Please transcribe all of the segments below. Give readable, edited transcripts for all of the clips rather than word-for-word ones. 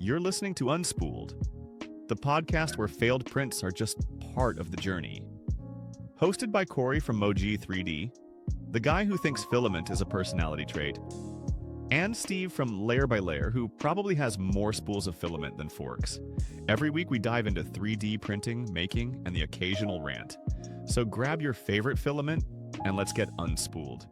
You're listening to Unspooled, the podcast where failed prints are just part of the journey. Hosted by Corey from Moji 3D, the guy who thinks filament is a personality trait, and Steve from Layer by Layer, who probably has more spools of filament than forks. Every week we dive into 3D printing, making, and the occasional rant. So grab your favorite filament and let's get unspooled.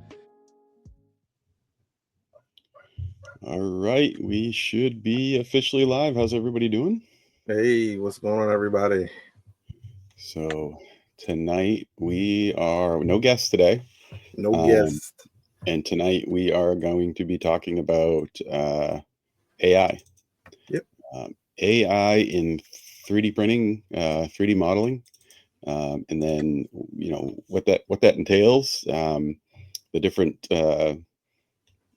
All right, we should be officially live. How's everybody doing? Hey, what's going on, everybody? So tonight we are no guests today. No guest. And tonight we are going to be talking about AI. Yep. AI in 3D printing, 3D modeling, and then what that entails, the different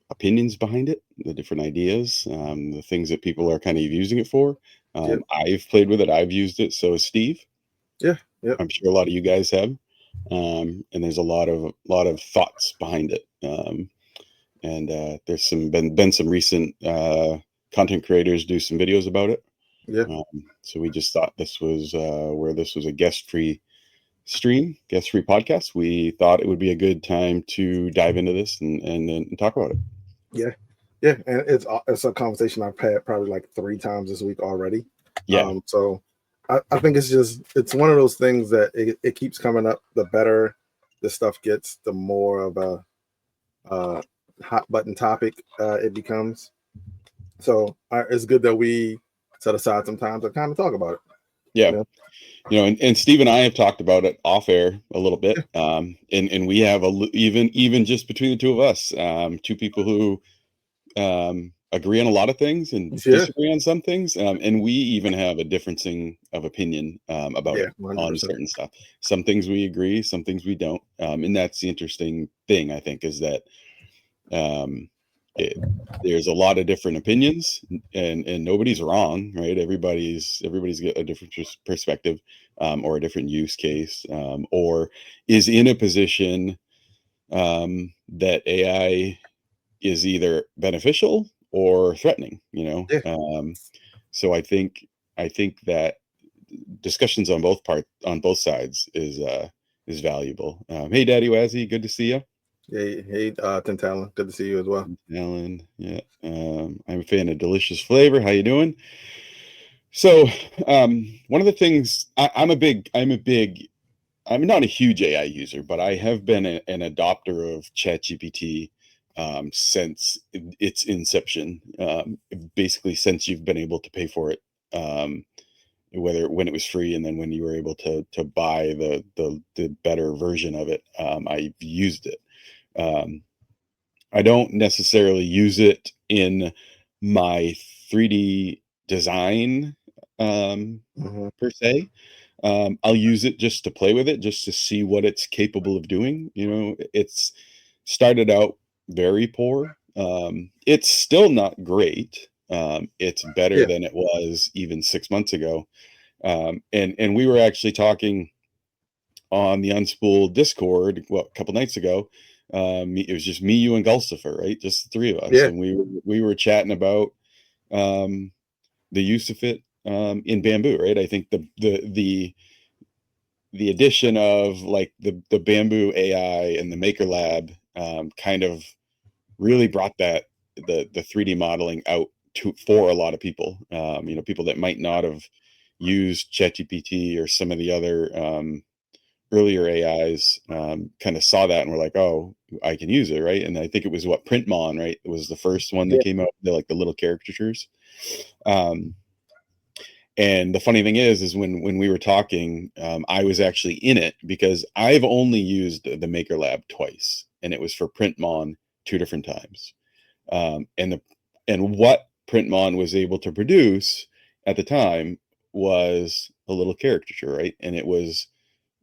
opinions behind it, the different ideas, the things that people are kind of using it for. Yep. I've played with it. I've used it. So has Steve. Yeah. Yep. I'm sure a lot of you guys have. And there's a lot of thoughts behind it. And there's been some recent content creators do some videos about it. Yeah. So we just thought this was where this was a guest-free podcast. We thought it would be a good time to dive into this and talk about it. Yeah. And it's a conversation I've had probably like 3 times this week already. Yeah. So I think it's one of those things that it keeps coming up. The better the stuff gets, the more of a hot button topic it becomes. So it's good that we set aside some time to kind of talk about it. Yeah. And Steve and I have talked about it off air a little bit. And we have even just between the two of us, 2 people who agree on a lot of things and disagree on some things. And we even have a differencing of opinion about it 100%. On certain stuff. Some things we agree, some things we don't. And that's the interesting thing, I think, is that there's a lot of different opinions and nobody's wrong, right? Everybody's got a different perspective, or a different use case, or is in a position that AI is either beneficial or threatening, so I think that discussions on both sides is valuable. Hey Daddy Wazzy, good to see you. Hey, Tintalon, good to see you as well. Tintalon, yeah. I'm a fan of Delicious Flavor. How you doing? So, one of the things I'm not a huge AI user, but I have been an adopter of ChatGPT since its inception. Basically, since you've been able to pay for it, when it was free, and then when you were able to buy the better version of it, I've used it. I don't necessarily use it in my 3D design per se. I'll use it just to play with it, just to see what it's capable of doing. It's started out very poor. It's still not great. It's better than it was even 6 months ago. And we were actually talking on the Unspooled Discord a couple nights ago. It was just me, you, and Gulsifer, right? Just the 3 of us. Yeah. And we were chatting about the use of it in Bamboo, right? I think the addition of like the Bamboo AI and the Maker Lab kind of really brought the 3D modeling out for a lot of people. People that might not have used ChatGPT or some of the other earlier AIs kind of saw that and were like, oh, I can use it, right? And I think it was Printmon, right? It was the first one that came out, the little caricatures. And the funny thing is when we were talking, I was actually in it because I've only used the Maker Lab twice, and it was for Printmon 2 different times. And what Printmon was able to produce at the time was a little caricature, right? And it was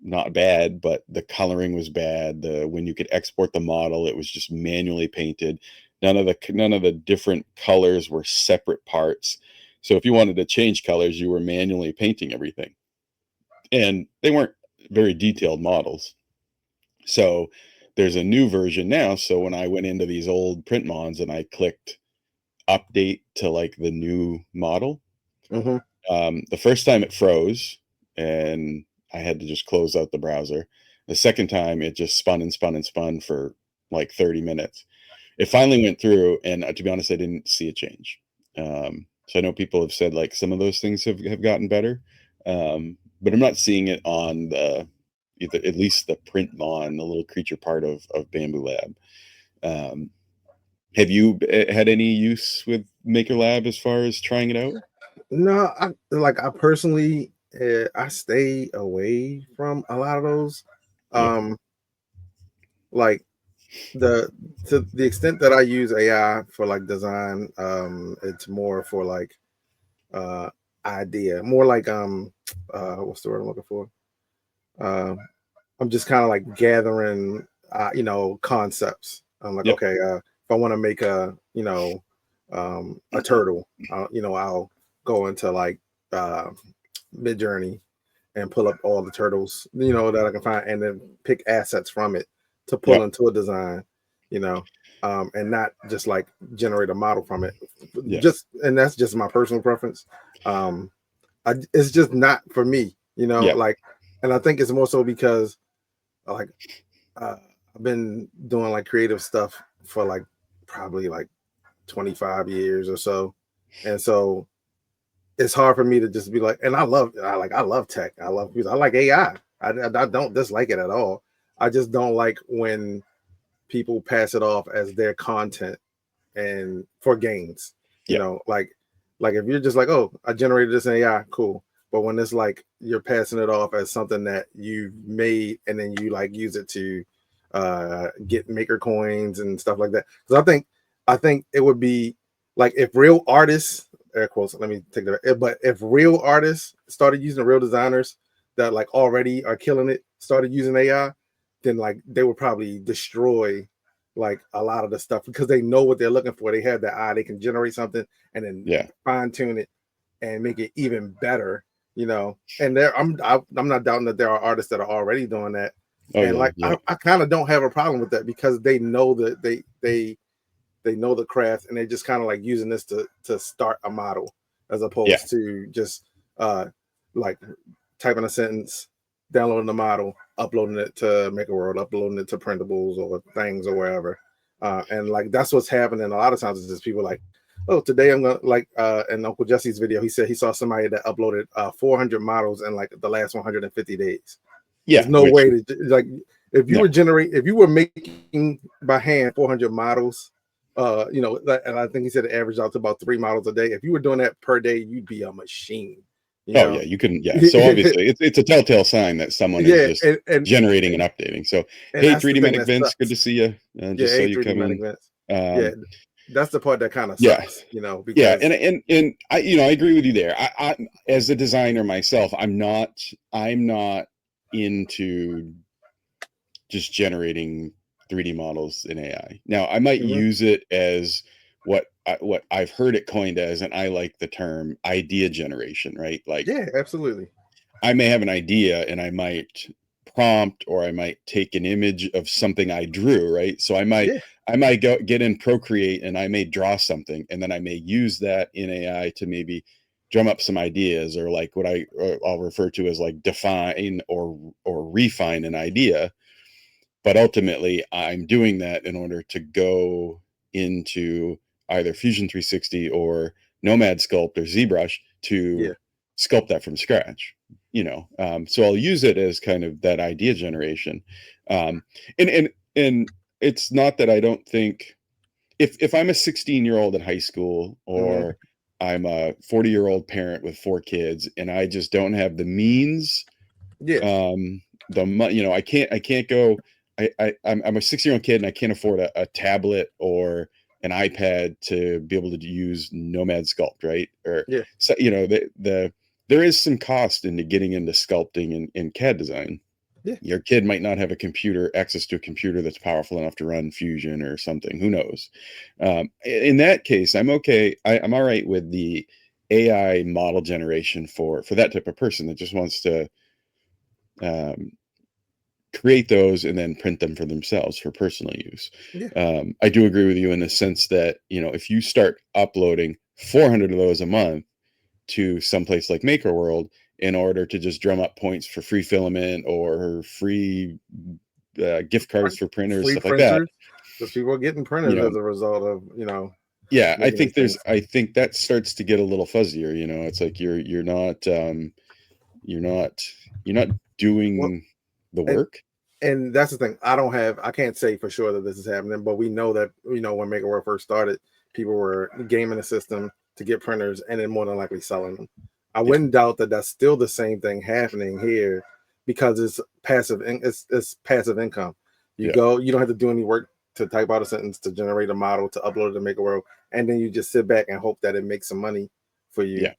not bad, but the coloring was bad. When you could export the model, it was just manually painted. None of the different colors were separate parts. So if you wanted to change colors, you were manually painting everything. And they weren't very detailed models. So there's a new version now. So when I went into these old Printmons and I clicked update to like the new model, Hmm. The first time it froze and I had to just close out the browser. The second time it just spun and spun and spun for like 30 minutes. It finally went through, and to be honest, I didn't see a change. So I know people have said like some of those things have gotten better, but I'm not seeing it on at least the print on the little creature part of Bamboo Lab. Um, have you had any use with Maker Lab as far as trying it out? No, I personally, I stay away from a lot of those. Yeah, Um, like the to the extent that I use AI for like design, it's more for like uh idea, more like what's the word I'm looking for? Uh, I'm just kind of like gathering, concepts. I'm like, yep, okay, if I want to make a turtle, I'll go into like uh, Mid Journey and pull up all the turtles, that I can find, and then pick assets from it to pull yep, into a design, you know, and not just like generate a model from it. yeah, And that's just my personal preference. Um, it's just not for me, yeah, like, and I think it's more so because like I've been doing like creative stuff for like probably like 25 years or so, and so it's hard for me to just be like, and I love tech, I love music, I like AI. I don't dislike it at all. I just don't like when people pass it off as their content and for gains. yeah, Like if you're just like, oh, I generated this in AI, cool. But when it's like you're passing it off as something that you made and then you like use it to get maker coins and stuff like that. Because I think it would be like if real artists, air quotes, let me take that. But if real artists started using real designers that like already are killing it, started using AI, then like they would probably destroy like a lot of the stuff because they know what they're looking for. They have that eye, they can generate something and then yeah. fine tune it and make it even better, And I'm not doubting that there are artists that are already doing that. Oh And yeah, like yeah, I kind of don't have a problem with that because they know that they know the craft and they just kind of like using this to start a model as yeah, opposed to just like typing a sentence, downloading the model, uploading it to MakerWorld, uploading it to printables or things or wherever. And like that's what's happening. A lot of times it's just people like, oh, today I'm gonna like in Uncle Jesse's video, he said he saw somebody that uploaded 400 models in like the last 150 days. There's yeah. no Which way to like no, if you were making by hand 400 models, and I think he said it averaged out to about 3 models a day. If you were doing that per day, you'd be a machine, you oh yeah, know. you couldn't. Yeah, so obviously it's a telltale sign that someone is Yeah, just generating and updating. So and hey, that's the 3D thing Medic that Vince, good to sucks. see you. Yeah, Just saw you 3D come Medic in. events. Yeah, Um, that's the part that kind of yeah, sucks, yeah, because and I I agree with you there. I as a designer myself, I'm not into just generating 3D models in AI. Now, I might mhm, use it as what I've heard it coined as, and I like the term idea generation, right? Like yeah, absolutely. I may have an idea and I might prompt or I might take an image of something I drew, right? So Yeah, I might go get in Procreate and I may draw something and then I may use that in AI to maybe drum up some ideas or like what I'll refer to as like define or refine an idea, but ultimately I'm doing that in order to go into either Fusion 360 or Nomad Sculpt or ZBrush to yeah, sculpt that from scratch. So I'll use it as kind of that idea generation. um, and it's not that I don't think if I'm a 16-year-old in high school mhm, or I'm a 40-year-old parent with 4 kids and I just don't have the means, yeah, I can't go. I'm a 6-year-old kid and I can't afford a tablet or an iPad to be able to use Nomad Sculpt, right? Or yeah, so there is some cost into getting into sculpting and CAD design. yeah, Your kid might not have access to a computer that's powerful enough to run Fusion or something. Who knows? In that case, I'm okay. I'm all right with the AI model generation for that type of person that just wants to um, create those and then print them for themselves for personal use. yeah, I do agree with you in the sense that if you start uploading 400 of those a month, to someplace like MakerWorld in order to just drum up points for free filament or free gift cards for printers, Free stuff like that. printers, because people are getting You printers know, as a result of yeah, making these things. I think that starts to get a little fuzzier. It's like you're not Well, doing the and work. and that's the thing. I can't say for sure that this is happening, but we know that when MakerWorld first started, people were gaming the system to get printers and then more than likely selling them. I Yeah, wouldn't doubt that that's still the same thing happening here, because it's passive. It's passive income. You yeah, go, you don't have to do any work to type out a sentence, to generate a model, to upload it to MakerWorld, and then you just sit back and hope that it makes some money for you. yeah,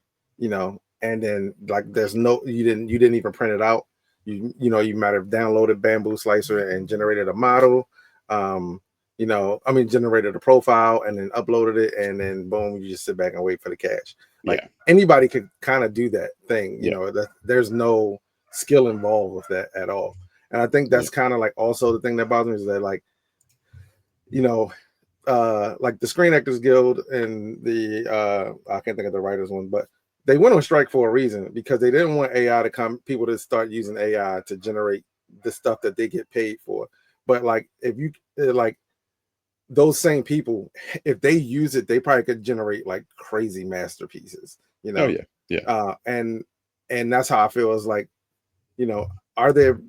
And then like you didn't even print it out. You might have downloaded Bamboo Slicer and generated a model. Generated a profile and then uploaded it, and then boom, you just sit back and wait for the cash. Like yeah, anybody could kind of do that thing. yeah, That there's no skill involved with that at all. And I think yeah, that's kind of like also the thing that bothers me is that you know, like the Screen Actors Guild and the I can't think of the writers one, but they went on strike for a reason, because they didn't want people to start using AI to generate the stuff that they get paid for. But like if you like those same people, if they use it, they probably could generate like crazy masterpieces, oh yeah, yeah, and that's how I feel is like, are there,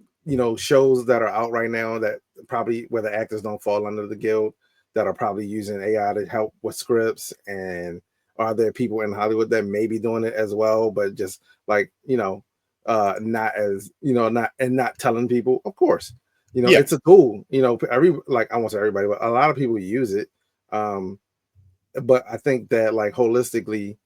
shows that are out right now that probably where the actors don't fall under the guild, that are probably using AI to help with scripts? And are there people in Hollywood that may be doing it as well, but just like, not as, not telling people? Of course, yeah, it's a tool, I won't say everybody, but a lot of people use it. But I think that like holistically,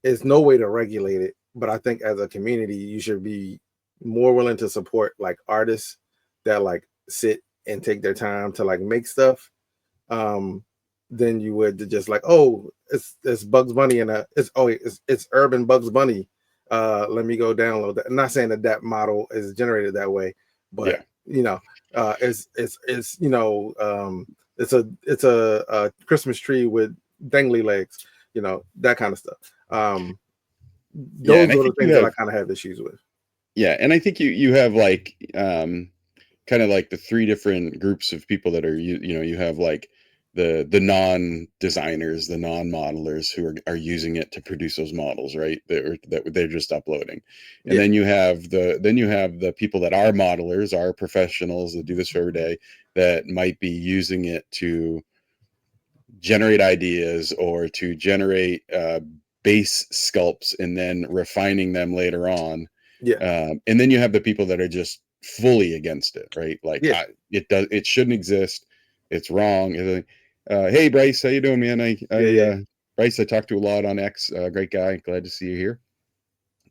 there's no way to regulate it. But I think as a community, you should be more willing to support like artists that like sit and take their time to like make stuff, than you would to just like, oh, it's Bugs Bunny and it's urban Bugs Bunny. Let me go download that. I'm not saying that model is generated that way, but yeah. it's a Christmas tree with dangly legs, that kind of stuff. Yeah, and Those I are the think you things that I have kind of have issues with. yeah, and I think you have like kind of like the three different groups of people that are you have like the non-designers, the non-modelers who are using it to produce those models, right? That they're just uploading. And Yeah, then you have the people that are modelers, are professionals that do this every day, that might be using it to generate ideas or to generate base sculpts and then refining them later on. yeah, And then you have the people that are just fully against it, right? Like yeah, it shouldn't exist. It's wrong. Hey Bryce, how you doing, man? yeah. Bryce, I talked to a lot on X. Great guy. Glad to see you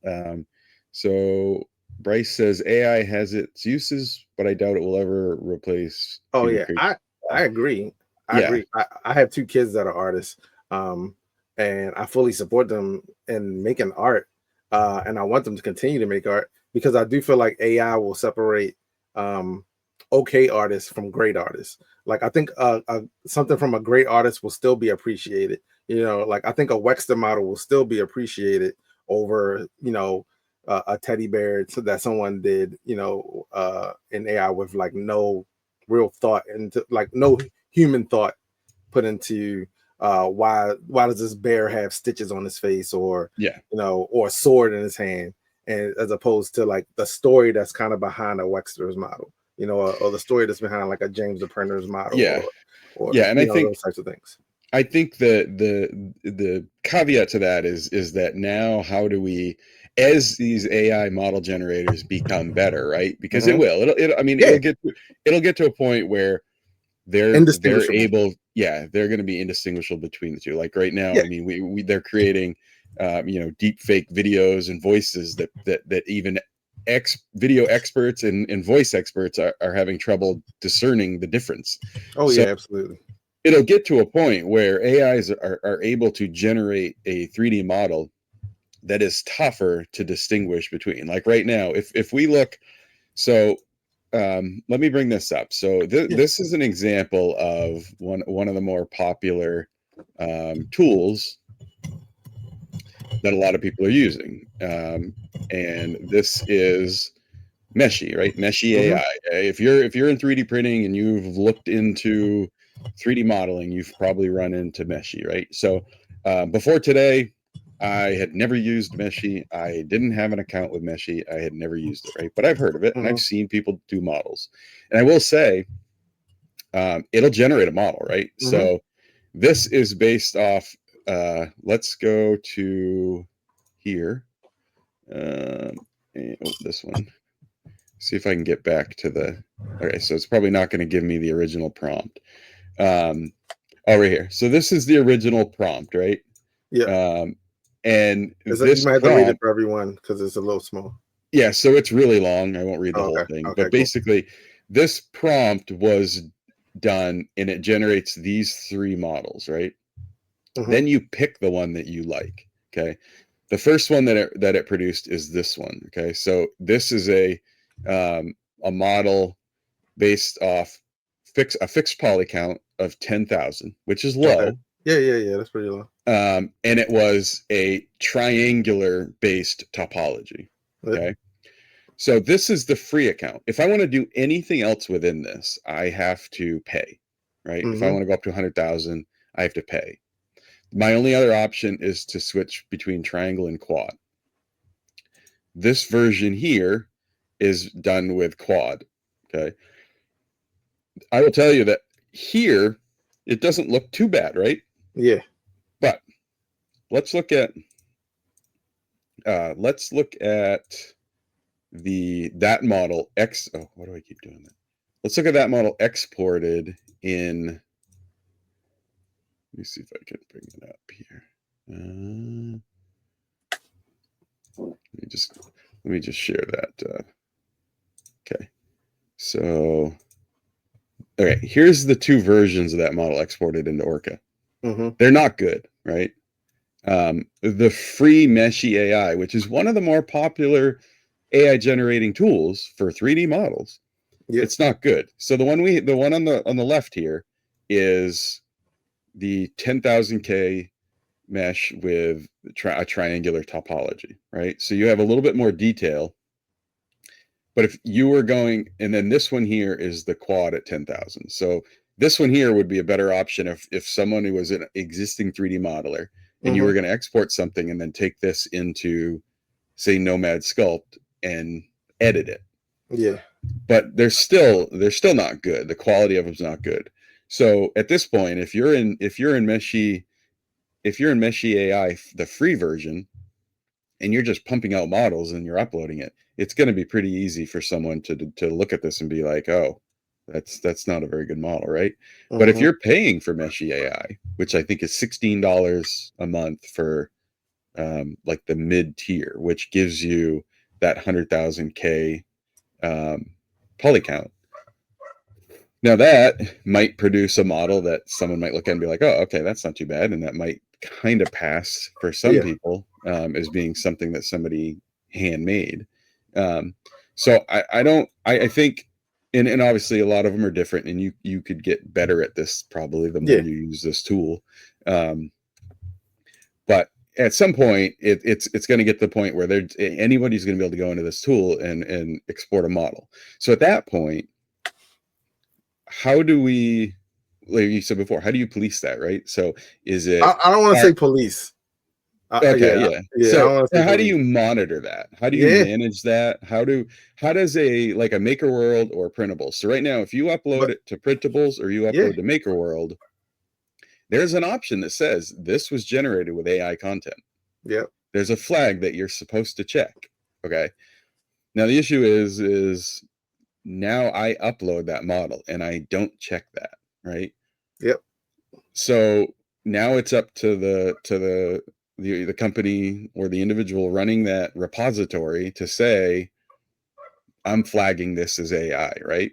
here. So Bryce says AI has its uses, but I doubt it will ever replace Oh human yeah, creativity. I agree. I Yeah, agree. I have two kids that are artists, and I fully support them in making art, and I want them to continue to make art, because I do feel like AI will separate okay artists from great artists. Like I think something from a great artist will still be appreciated. Like I think a Wexter model will still be appreciated over a teddy bear that someone did in AI with like no real thought into, like no human thought put into why does this bear have stitches on his face, or yeah, or a sword in his hand, and as opposed to like the story that's kind of behind a Wexter's model, or the story that's behind like a James the Printer's model, yeah, or yeah. And those types of things. I think the caveat to that is that now how do we, as these AI model generators become better, right? Because it Hmm. will. I mean, Yeah, it'll get to a point where they're indistinguishable. able, yeah, they're going to be indistinguishable between the two. Like right now, Yeah. I mean, they're creating deep fake videos and voices that even video experts and voice experts are having trouble discerning the difference. Oh So yeah, absolutely. it'll get to a point where AIs are able to generate a 3D model that is tougher to distinguish between. Like right now, if we look, so let me bring this up. So Yeah. this is an example of one of the more popular tools that a lot of people are using. And this is Meshy, right? Meshy Mhm. AI. If you're in 3D printing and you've looked into 3D modeling, you've probably run into Meshy, right? So before today, I had never used Meshy. I didn't have an account with Meshy. I had never used it, right? But I've heard of it and I've seen people do models. And I will say, it'll generate a model, right? So this is based off, let's go to here. This one. See if I can get back to the, okay, so it's probably not going to give me the original prompt. Oh, right here. So this is the original prompt, right? Yeah. And You this might have to read it prompt, for everyone because it's a little small. yeah, so it's really long. I won't read the Oh, whole okay. thing, Okay. but Cool. basically this prompt was done and it generates these 3 models, right? Then you pick the one that you like. Okay. The first one that it produced is this one. Okay. So this is a model based off a fixed poly count of 10,000, which is Okay. low. Yeah. That's pretty low. And it was a triangular based topology. Okay. So this is the free account. If I want to do anything else within this, I have to pay, right? If I want to go up to 100,000, I have to pay. My only other option is to switch between triangle and quad. This version here is done with quad. Okay. I will tell you that here it doesn't look too bad, right? Yeah. But let's look at that model X. Oh, why do I keep doing that? Let's look at that model exported in. Let me see if I can bring it up here. Let me just share that. Okay, so okay, here's the 2 versions of that model exported into Orca. They're not good, right? The free Meshy AI, which is one of the more popular AI generating tools for 3D models, it's not good. So the one on the left here is the 10,000K mesh with a triangular topology, right? So you have a little bit more detail. But if you were going, and then this one here is the quad at 10,000. So this one here would be a better option if someone who was an existing 3D modeler and you were going to export something and then take this into, say, Nomad Sculpt and edit it. Yeah. But they're still not good. The quality of them's not good. So at this point, if you're in Meshy AI, the free version, and you're just pumping out models and you're uploading it, it's going to be pretty easy for someone to look at this and be like, oh, that's not a very good model, right? But if you're paying for Meshy AI, which I think is $16 a month for like the mid tier, which gives you that 100,000K poly count. Now that might produce a model that someone might look at and be like, oh, okay, that's not too bad. And that might kind of pass for some people as being something that somebody handmade. So I think, and obviously a lot of them are different and you could get better at this probably the more you use this tool. But at some point it's going to get to the point where anybody's going to be able to go into this tool and export a model. So at that point, how do we, like you said before, how do you police that, right? So is it, I don't want to say police. okay, yeah. I So don't want to say how do police. you monitor that? How do you manage that? How does a Maker World or Printable? So right now, if you upload it to Printables or you upload to Maker World, there's an option that says this was generated with AI content. There's a flag that you're supposed to check. Okay. Now the issue is now I upload that model and I don't check that, right? So now it's up to the company or the individual running that repository to say, I'm flagging this as AI, right?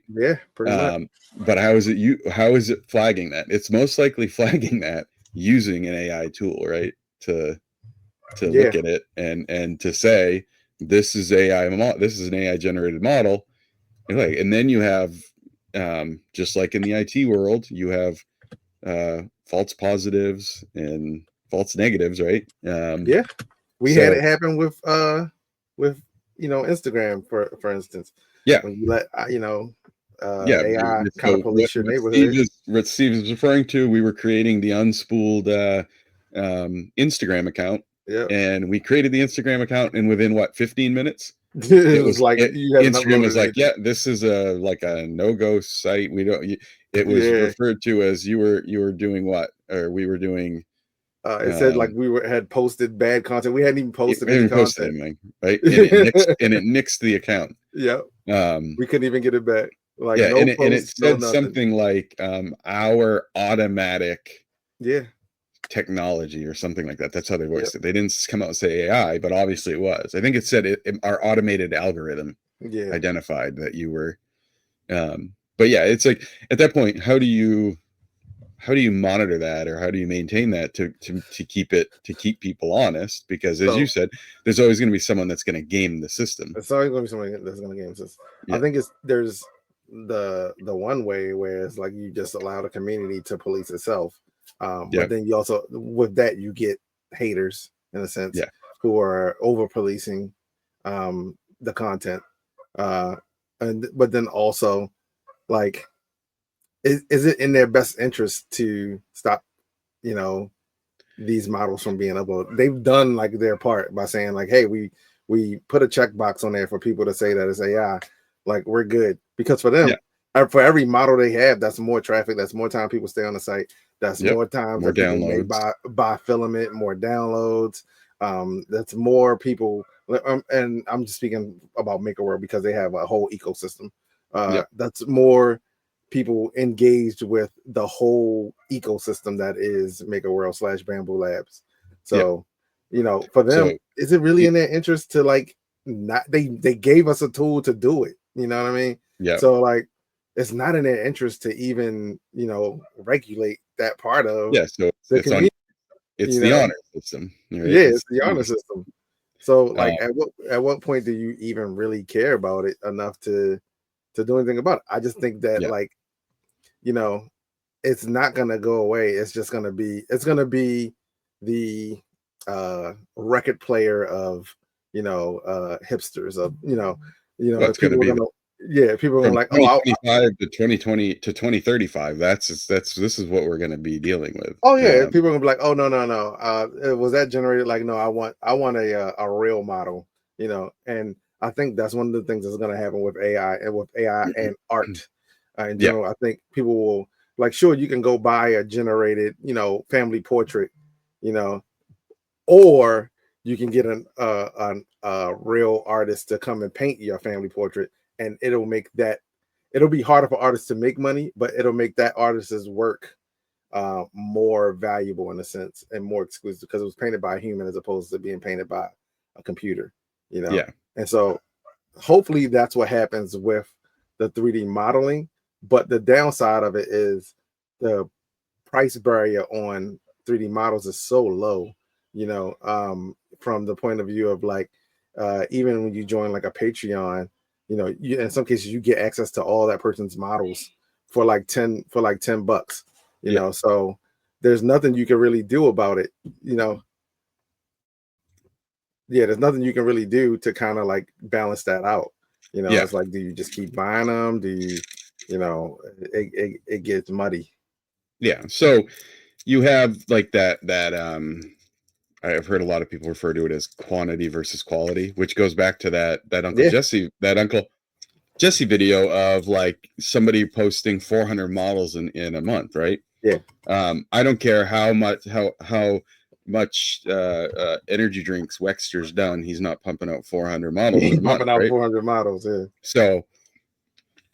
Pretty much. But how is it flagging that? It's most likely flagging that using an AI tool, right? To look at it and to say this is this is an AI generated model. And then you have just like in the IT world, you have false positives and false negatives, right? We had it happen with Instagram for instance. Yeah. When you let Yeah. AI kind So of police your neighborhood. what Steve is referring to, we were creating the Unspooled Instagram account. Yeah. And we created the Instagram account, and within 15 minutes, it was like you haven't Instagram was uploaded like, anything. yeah, this is a no-go site. We don't. It was Yeah. referred to as you were doing what, or we were doing. It said like we had posted bad content. We hadn't even posted We any didn't post content. anything, right? And it nixed the account. Yeah. We couldn't even get it back. Like Yeah, no and it posts, no said nothing. something like our automatic technology or something like that. That's how they voiced it. They didn't come out and say AI, but obviously it was. I think it said our automated algorithm identified that you were. But yeah, it's like at that point, how do you monitor that, or how do you maintain that to keep people honest? Because as you said, there's always going to be someone that's going to game the system. It's always going to be someone that's going to game the system. I think there's the one way where it's like you just allow the community to police itself. But then you also, with that, you get haters in a sense who are over policing the content. But then also, like, is it in their best interest to stop, these models from being uploaded? They've done like their part by saying like, hey, we put a checkbox on there for people to say that it's AI. Like, we're good, because for them, for every model they have, that's more traffic, that's more time people stay on the site, that's more time that people may buy filament, more downloads. That's more people, and I'm just speaking about MakerWorld because they have a whole ecosystem. That's more people engaged with the whole ecosystem that is MakerWorld / Bamboo Labs. So, for them, is it really in their interest to like not? They gave us a tool to do it. You know what I mean? Yeah. So like, it's not in their interest to even regulate that part of So the community. It's the honor system. Right? Yeah, it's the honor system. So like, at what point do you even really care about it enough to do anything about it? I just think that like, it's not gonna go away. It's just gonna be the record player of hipsters of people are gonna people are gonna like, 2025 to 2020 to 2035. This is what we're gonna be dealing with. People are gonna be like, oh no, was that generated? Like, no, I want a real model, and I think that's one of the things that's gonna happen with AI and art in general. I think people will like, sure, you can go buy a generated family portrait, or you can get a real artist to come and paint your family portrait, and it'll be harder for artists to make money, but it'll make that artist's work more valuable in a sense and more exclusive because it was painted by a human as opposed to being painted by a computer, And so hopefully that's what happens with the 3D modeling. But the downside of it is the price barrier on 3D models is so low, from the point of view of like, even when you join like a Patreon, in some cases you get access to all that person's models for like 10 bucks, so there's nothing you can really do about it, there's nothing you can really do to kind of like balance that out. It's like, do you just keep buying them? Do you, it gets muddy. So you have like that I've heard a lot of people refer to it as quantity versus quality, which goes back to that Uncle Jesse video of like somebody posting 400 models in a month, right? I don't care how much energy drinks Wexter's done, he's not pumping out 400 models. He's pumping out right? 400 models. So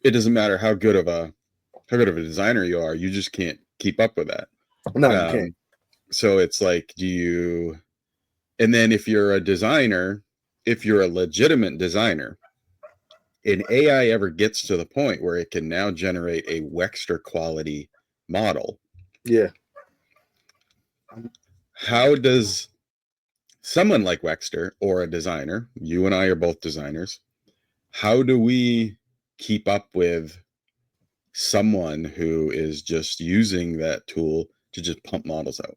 it doesn't matter how good of a designer you are, you just can't keep up with that. No, you can't. So it's like, and then if you're a designer, if you're a legitimate designer, and AI ever gets to the point where it can now generate a Wexter quality model, how does someone like Wexter or a designer, you and I are both designers, how do we keep up with someone who is just using that tool to just pump models out?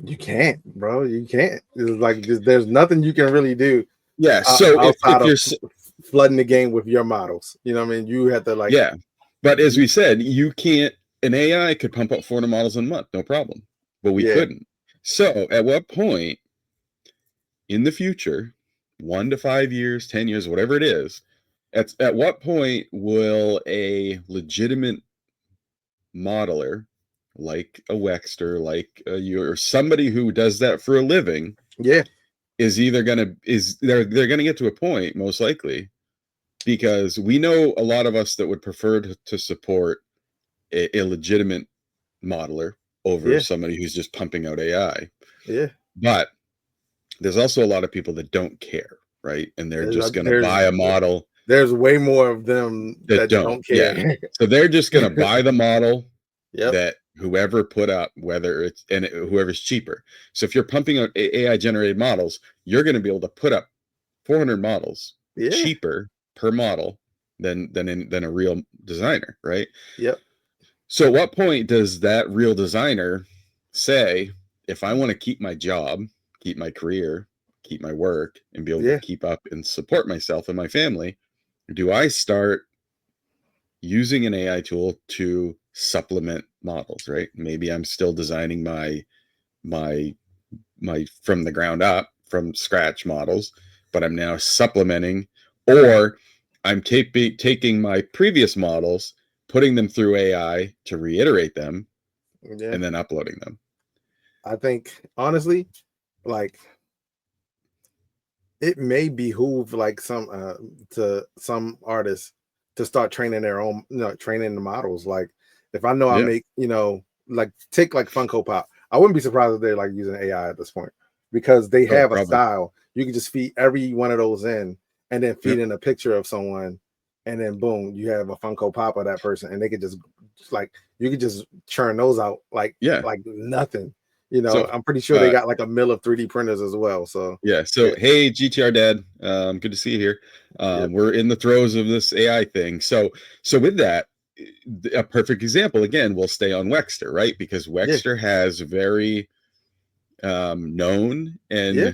You can't, bro. You can't. It's like there's nothing you can really do Yeah. So outside if of you're flooding the game with your models. You know what I mean? You have to like, yeah, but as we said, you can't. An AI could pump up 400 models in a month, no problem, but we yeah, couldn't. So at what point in the future, 1 to 5 years, 10 years, whatever it is, at what point will a legitimate modeler like a Wexter, like you, or somebody who does that for a living, yeah, is either gonna is they're gonna get to a point, most likely, because we know a lot of us that would prefer to support a legitimate modeler over yeah, somebody who's just pumping out AI. yeah. But there's also a lot of people that don't care, right? And they're There's just going to there's buy a model there's way more of them that that don't. don't Yeah. care. So they're just going to buy the model Yep. that whoever put up, whether it's whoever's cheaper. So if you're pumping out AI generated models, you're going to be able to put up 400 models Yeah. cheaper per model than a real designer, right? Yep. So at what point does that real designer say, if I want to keep my job, keep my career, keep my work, and be able to Yeah. keep up and support myself and my family, do I start using an AI tool to supplement models, right? Maybe I'm still designing my from the ground up, from scratch models, but I'm now supplementing, or I'm taking my previous models, putting them through AI to reiterate them, Yeah. and then uploading them. I think honestly, like it may behoove like some artists to start training their own, training the models. Like if I know I Yeah. make, like take like Funko Pop, I wouldn't be surprised if they're like using AI at this point because they Oh, have a probably. style. You can just feed every one of those in and then feed Yep. in a picture of someone, and then boom, you have a Funko Pop of that person, and they could just like you could just churn those out Yeah. like nothing. So, I'm pretty sure they got like a mill of 3D printers as well. So yeah. So, yeah, hey, GTR Dad, good to see you here. yeah, We're in the throes of this AI thing. So with that, a perfect example again, we'll stay on Wexter, right? Because yeah, Wexter has very known yeah,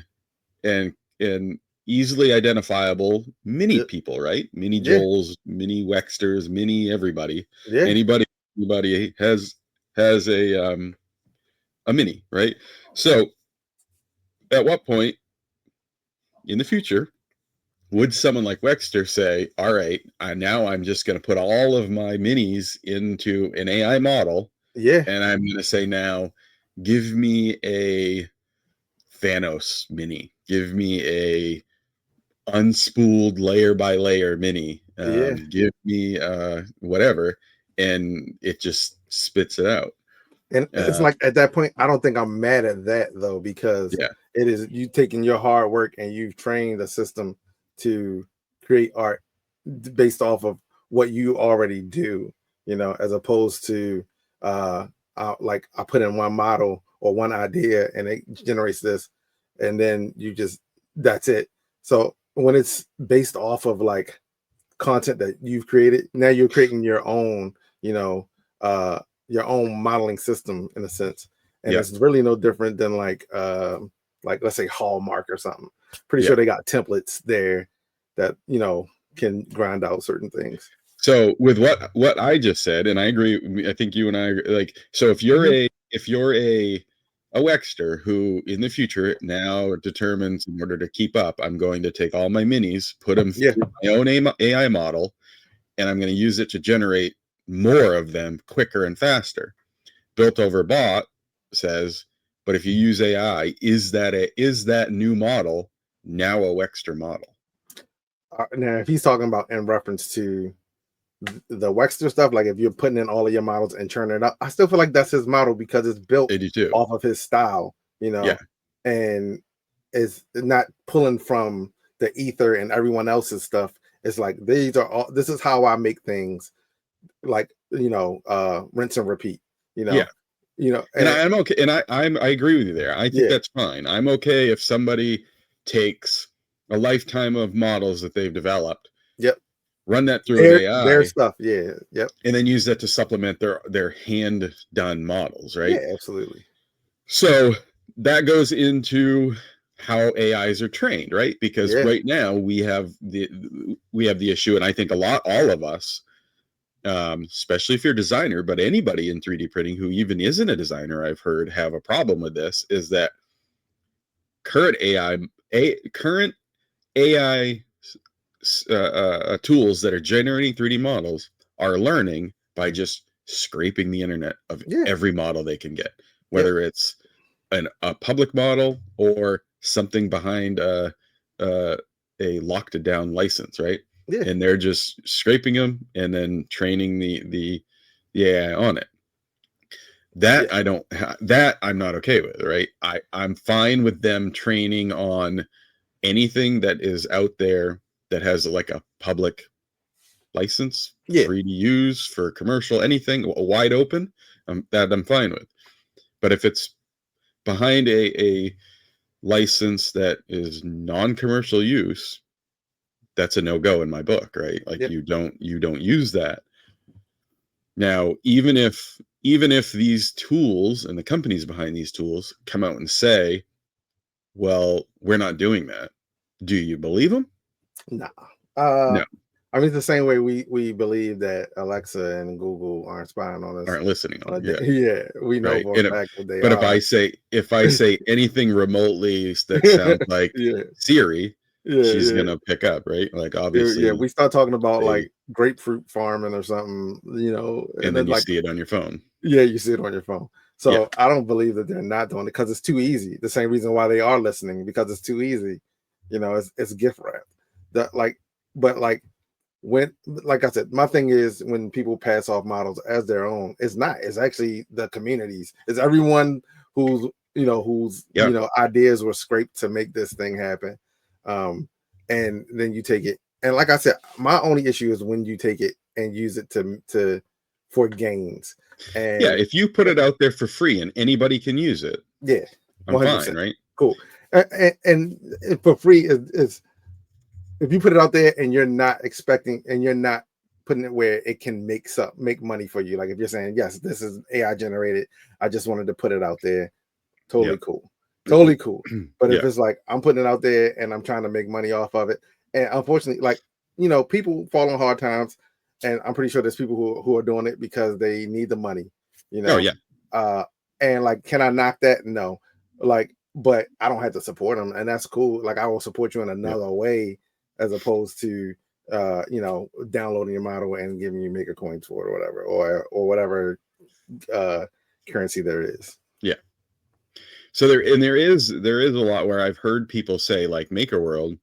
and easily identifiable mini yeah, people, right? Mini yeah, Joels, mini Wexters, mini everybody. yeah, Anybody has a mini, right? So at what point in the future would someone like Wexter say, all right, now I'm just going to put all of my minis into an AI model, yeah, and I'm going to say now, give me a Thanos mini, give me a unspooled layer by layer mini, yeah. give me whatever, and it just spits it out. And it's Uh, like at that point, I don't think I'm mad at that though, because yeah, it is you taking your hard work and you've trained the system to create art based off of what you already do, as opposed to like I put in one model or one idea and it generates this, and then that's it. So when it's based off of like content that you've created, now you're creating you know, uh your own modeling system in a sense. And yeah, it's really no different than like let's say Hallmark or something. Pretty yeah. sure they got templates there that can grind out certain things. So with what I just said, and I agree, I think you and I like. So Mhm. if you're a Wexter who in the future now determines, in order to keep up, I'm going to take all my minis, put them Yeah, through my own AI model, and I'm going to use it to generate more of them quicker and faster. Built over bot says, but if you use AI, is that new model now a Wexter model? now if he's talking about in reference to the Wexter stuff, like if you're putting in all of your models and churning it up, I still feel like that's his model because it's built 82. off of his style, Yeah. and is not pulling from the ether and everyone else's stuff. It's like this is how I make things, like rinse and repeat, you Yeah. know, you know, And and I'm okay. And I agree with you there. I think yeah, that's fine. I'm okay if somebody takes a lifetime of models that they've developed, yep, run that through an their AI, stuff, yeah, yep, and then use that to supplement their hand done models, yeah, right? absolutely, So that goes into how AIs are trained, right? Because Yeah. right now we have the issue, and I think all of us, especially if you're a designer, but anybody in 3D printing who even isn't a designer, I've heard have a problem with this, is that current AI tools that are generating 3D models are learning by just scraping the internet of Yeah. every model they can get, Yeah. whether it's a public model or something behind a locked down license, right? Yeah. And they're just scraping them and then training the AI on it. That Yeah. that I'm not okay with, right? I'm fine with them training on anything that is out there that has like a public license, Yeah. free to use for commercial, anything wide open, that I'm fine with. But if it's behind a license that is non-commercial use, that's a no-go in my book, right? Like Yeah. you don't use that. Now, even if these tools and the companies behind these tools come out and say, well, we're not doing that, do you believe them? Nah. No, I mean, it's the same way we believe that Alexa and Google aren't spying on us. aren't listening on it. Yeah, we know Right. for And a fact that they but are. if I say anything remotely that sounds like Yeah, Siri, yeah, she's yeah. gonna pick up, right? Like Yeah, obviously we start talking about they, like grapefruit farming or something, and and then then you like, see it on your phone. yeah, you see it on your phone. Yeah. So I don't believe that they're not doing it because it's too easy. The same reason why they are listening, because it's too easy. It's gift wrap. That like, but like when, like I said, my thing is when people pass off models as their own, it's not. It's actually the communities. It's everyone who's Yeah. ideas were scraped to make this thing happen. And then you take it. And like I said, my only issue is when you take it and use it to for gains. Yeah. And If you put it out there for free and anybody can use it, yeah, I'm 100%. fine, right? Cool. And for free is if you put it out there and you're not expecting and you're not putting it where it can make money for you. Like if you're saying, yes, this is AI generated, I just wanted to put it out there. Yeah. Totally cool. Totally cool. But if Yeah. it's like I'm putting it out there and I'm trying to make money off of it, and unfortunately, like people fall on hard times, and I'm pretty sure there's people who are doing it because they need the money, you Oh know. yeah. And like, can I knock that? No. Like, but I don't have to support them, and that's cool. Like I will support you in Yeah. another way as opposed to downloading your model and giving you maker coins for it or whatever, or whatever currency there is. Yeah. So there is a lot where I've heard people say, like Maker World,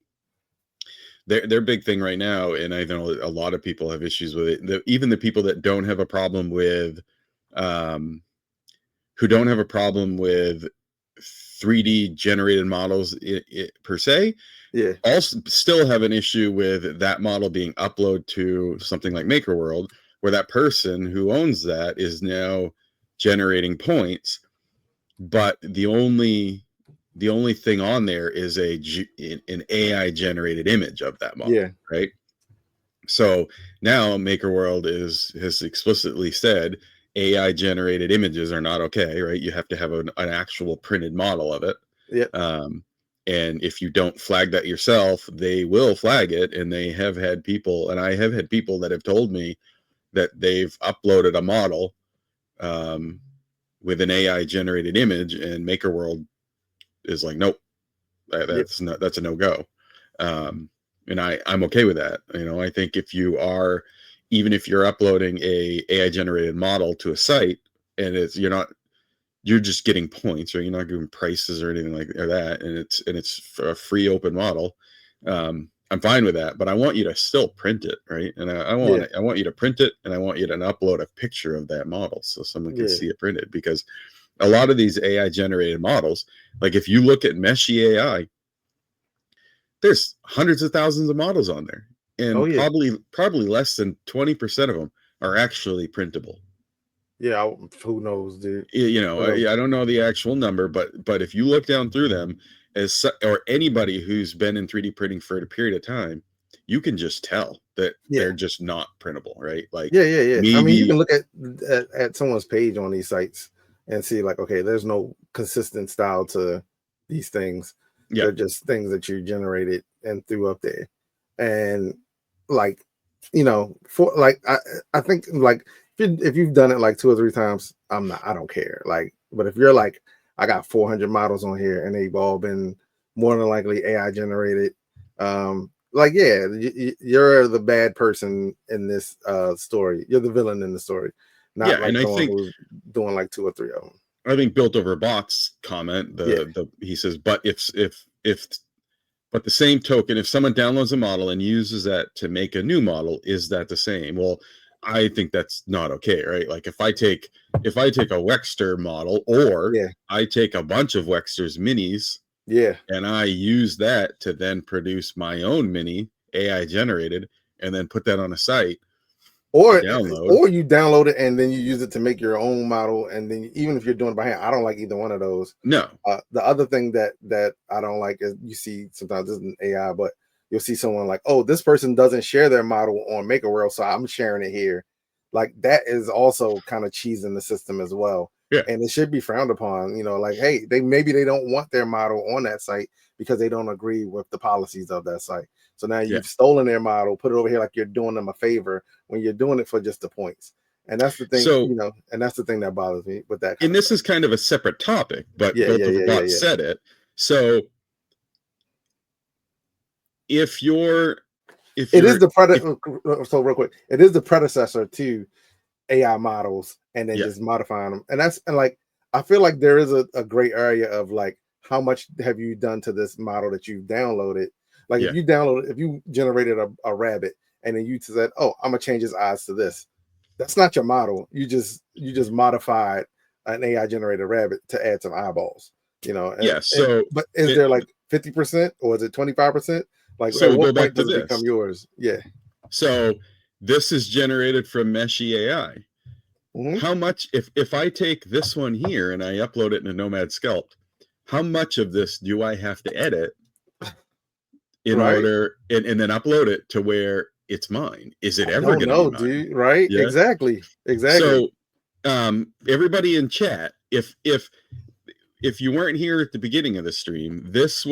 their big thing right now, and I know a lot of people have issues with it. Even the people that don't have a problem with, who don't have a problem with 3D generated models per se, Yeah. also still have an issue with that model being uploaded to something like Maker World, where that person who owns that is now generating points, but the only thing on there is an AI generated image of that model, Yeah. right? So now Maker World has explicitly said AI generated images are not okay, right? You have to have an actual printed model of it. Yep. And if you don't flag that yourself, they will flag it. And they have had people, and I have had people that have told me that they've uploaded a model with an AI generated image, and Maker World is like, nope, Yep. that's a no-go. And I'm okay with that. I think even if you're uploading a AI generated model to a site, and you're just getting points, or you're not giving prices or anything like that, and it's a free open model. I'm fine with that, but I want you to still print it, right? And I want you to print it, and I want you to upload a picture of that model so someone can see it printed. Because a lot of these AI generated models, like if you look at Meshi AI, there's hundreds of thousands of models on there, and probably less than 20% of them are actually printable. Yeah, who knows, dude? I don't know the actual number, but if you look down through them, or anybody who's been in 3D printing for a period of time, you can just tell that they're just not printable, right? Like yeah. I mean, you maybe can look at someone's page on these sites, and see like, okay, there's no consistent style to these things. Yeah. They're just things that you generated and threw up there. And like, for like I think like if you've done it like 2 or 3 times, I don't care. Like, but if you're like, I got 400 models on here and they've all been more than likely AI generated, like, yeah, you're the bad person in this story. You're the villain in the story, not like And someone who's doing like 2 or 3 of them. I think built over bots comment, he says, but but the same token, if someone downloads a model and uses that to make a new model, is that the same? Well, I think that's not okay, right? Like if I take a Wexter model, or I take a bunch of Wexter's minis, and I use that to then produce my own mini AI generated, and then put that on a site, or download. You download it and then you use it to make your own model, and then even if you're doing it by hand, I don't like either one of those. No. The other thing that I don't like is you see sometimes this isn't AI, but you'll see someone like, oh, this person doesn't share their model on MakerWorld, so I'm sharing it here. Like that is also kind of cheesing the system as well. Yeah. And it should be frowned upon, like, hey, maybe they don't want their model on that site because they don't agree with the policies of that site. So now you've stolen their model, put it over here like you're doing them a favor when you're doing it for just the points. And that's the thing, and that's the thing that bothers me with that. And this is kind of a separate topic, but Built Over Bot said it. So if it is the predator. So real quick, it is the predecessor to AI models, and then just modifying them. And like, I feel like there is a gray area of like, how much have you done to this model that you've downloaded? Like if you generated a rabbit and then you said, oh, I'm gonna change his eyes to this. That's not your model. You just modified an AI generated rabbit to add some eyeballs, but is there like 50% or is it 25%? Like, so at what point does it become yours? Yeah. So this is generated from Meshi AI. Mm-hmm. How much, if I take this one here and I upload it in a Nomad Sculpt, how much of this do I have to edit in order and then upload it to where it's mine? Is it ever going to be mine? Dude, right? Yeah. Exactly. So everybody in chat, if you weren't here at the beginning of the stream, these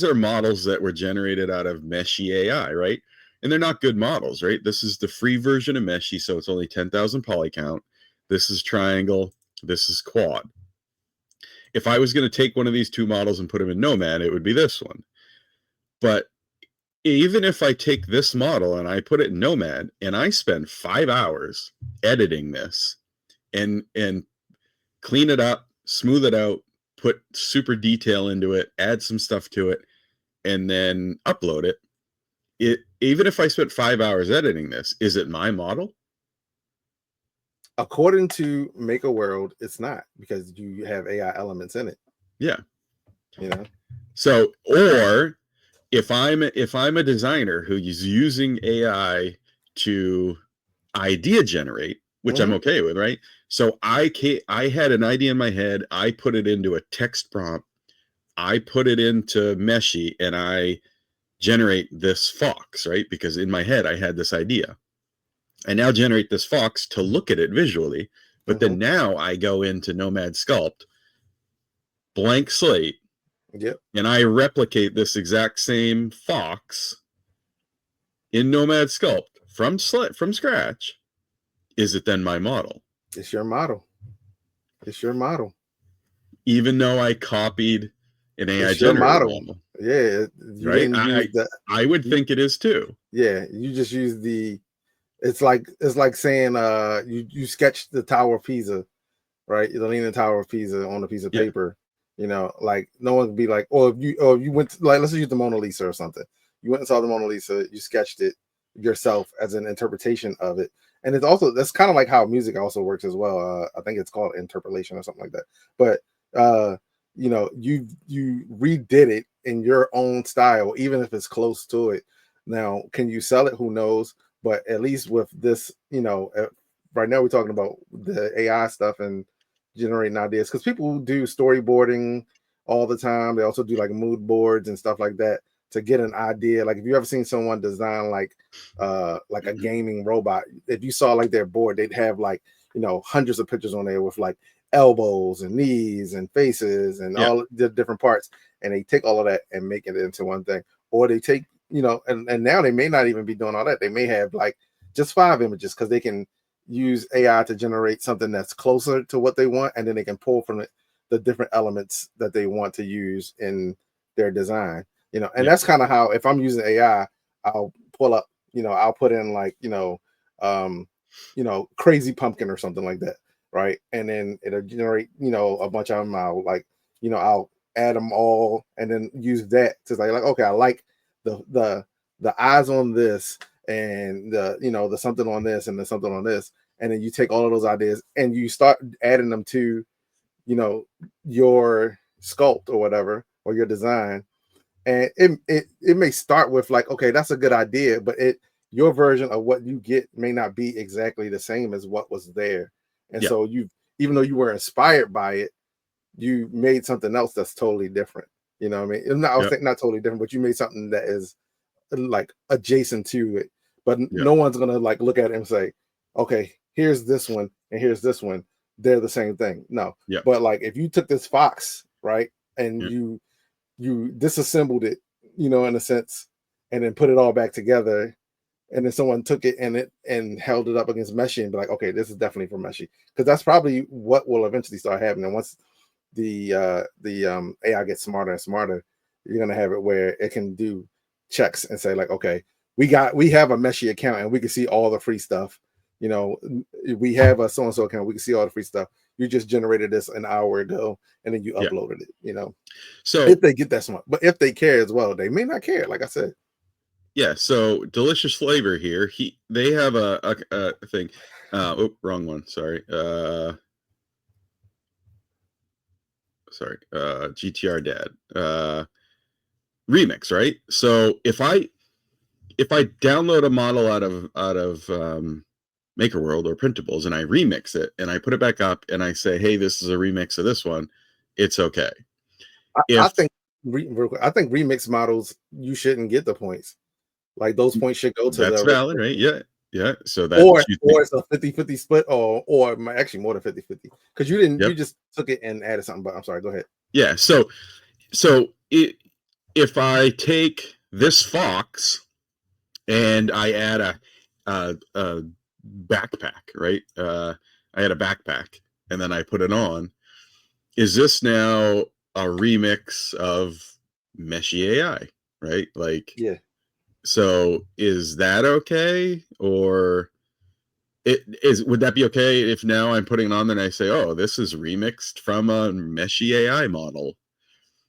are models that were generated out of Meshi AI, right? And they're not good models, right? This is the free version of Meshi, so it's only 10,000 poly count. This is triangle. This is quad. If I was going to take one of these two models and put them in Nomad, it would be this one. But even if I take this model and I put it in Nomad and I spend 5 hours editing this and clean it up, smooth it out, put super detail into it, add some stuff to it, and then upload it, even if I spent 5 hours editing this, is it my model? According to MakerWorld, it's not, because you have AI elements in it. Yeah. So, or if I'm a designer who is using AI to idea generate, which I'm okay with, right? So I had an idea in my head. I put it into a text prompt. I put it into Meshi and I generate this fox, right? Because in my head, I had this idea. I now generate this fox to look at it visually. But then now I go into Nomad Sculpt, blank slate. Yep. And I replicate this exact same fox in Nomad Sculpt from scratch. Is it then my model? It's your model. It's your model. Even though I copied an AI generated model. Yeah. Right. I would think it is too. Yeah. You just use it's like saying you sketched the Tower of Pisa, right? The Leaning Tower of Pisa on a piece of paper. Like no one would be like, if you went to, like, let's use the Mona Lisa or something. You went and saw the Mona Lisa, you sketched it yourself as an interpretation of it. And it's also, that's kind of like how music also works as well. I think it's called interpolation or something like that. But you redid it in your own style, even if it's close to it. Now, can you sell it? Who knows? But at least with this, right now we're talking about the AI stuff and generating ideas, because people do storyboarding all the time. They also do like mood boards and stuff like that to get an idea. Like if you ever seen someone design like a gaming robot, if you saw like their board, they'd have like, hundreds of pictures on there with like elbows and knees and faces and all the different parts, and they take all of that and make it into one thing. Or they take, and now they may not even be doing all that. They may have like just 5 images because they can use AI to generate something that's closer to what they want, and then they can pull from it the different elements that they want to use in their design. And that's kind of how, if I'm using AI, I'll pull up, I'll put in like, crazy pumpkin or something like that, right? And then it'll generate, a bunch of them. I'll add them all and then use that to like, okay, I like the eyes on this and the something on this and the something on this. And then you take all of those ideas and you start adding them to, your sculpt or whatever, or your design. And it may start with like, okay, that's a good idea, but your version of what you get may not be exactly the same as what was there. And so even though you were inspired by it, you made something else that's totally different. You know what I mean? I was thinking not totally different, but you made something that is like adjacent to it. But no one's gonna like look at it and say, okay, here's this one and here's this one. They're the same thing. No. But like if you took this fox, right, and you disassembled it, in a sense, and then put it all back together, and then someone took it and held it up against Meshy and be like, okay, this is definitely for Meshy, because that's probably what will eventually start happening. Once the AI gets smarter and smarter, you're gonna have it where it can do checks and say like, okay, we have a Meshy account and we can see all the free stuff. We have a so and so account, we can see all the free stuff. You just generated this an hour ago and then you uploaded it. So if they get that smart, but if they care as well, they may not care, like I said. So Delicious Flavor here, they have a thing. Wrong one. Sorry. GTR Dad. Remix, right? So if I download a model out of Maker World or Printables and I remix it and I put it back up and I say, hey, this is a remix of this one, it's okay. I think remix models, you shouldn't get the points. Like those points should go to that's valid, right? Yeah. So that or it's a 50-50 split, or actually more than 50-50, because you just took it and added something. But I'm sorry, go ahead. Yeah. So if I take this fox and I add a backpack, right? I had a backpack and then I put it on. Is this now a remix of Meshy AI, right? Like, so is that okay? Or would that be okay if now I'm putting it on and I say, oh, this is remixed from a Meshy AI model?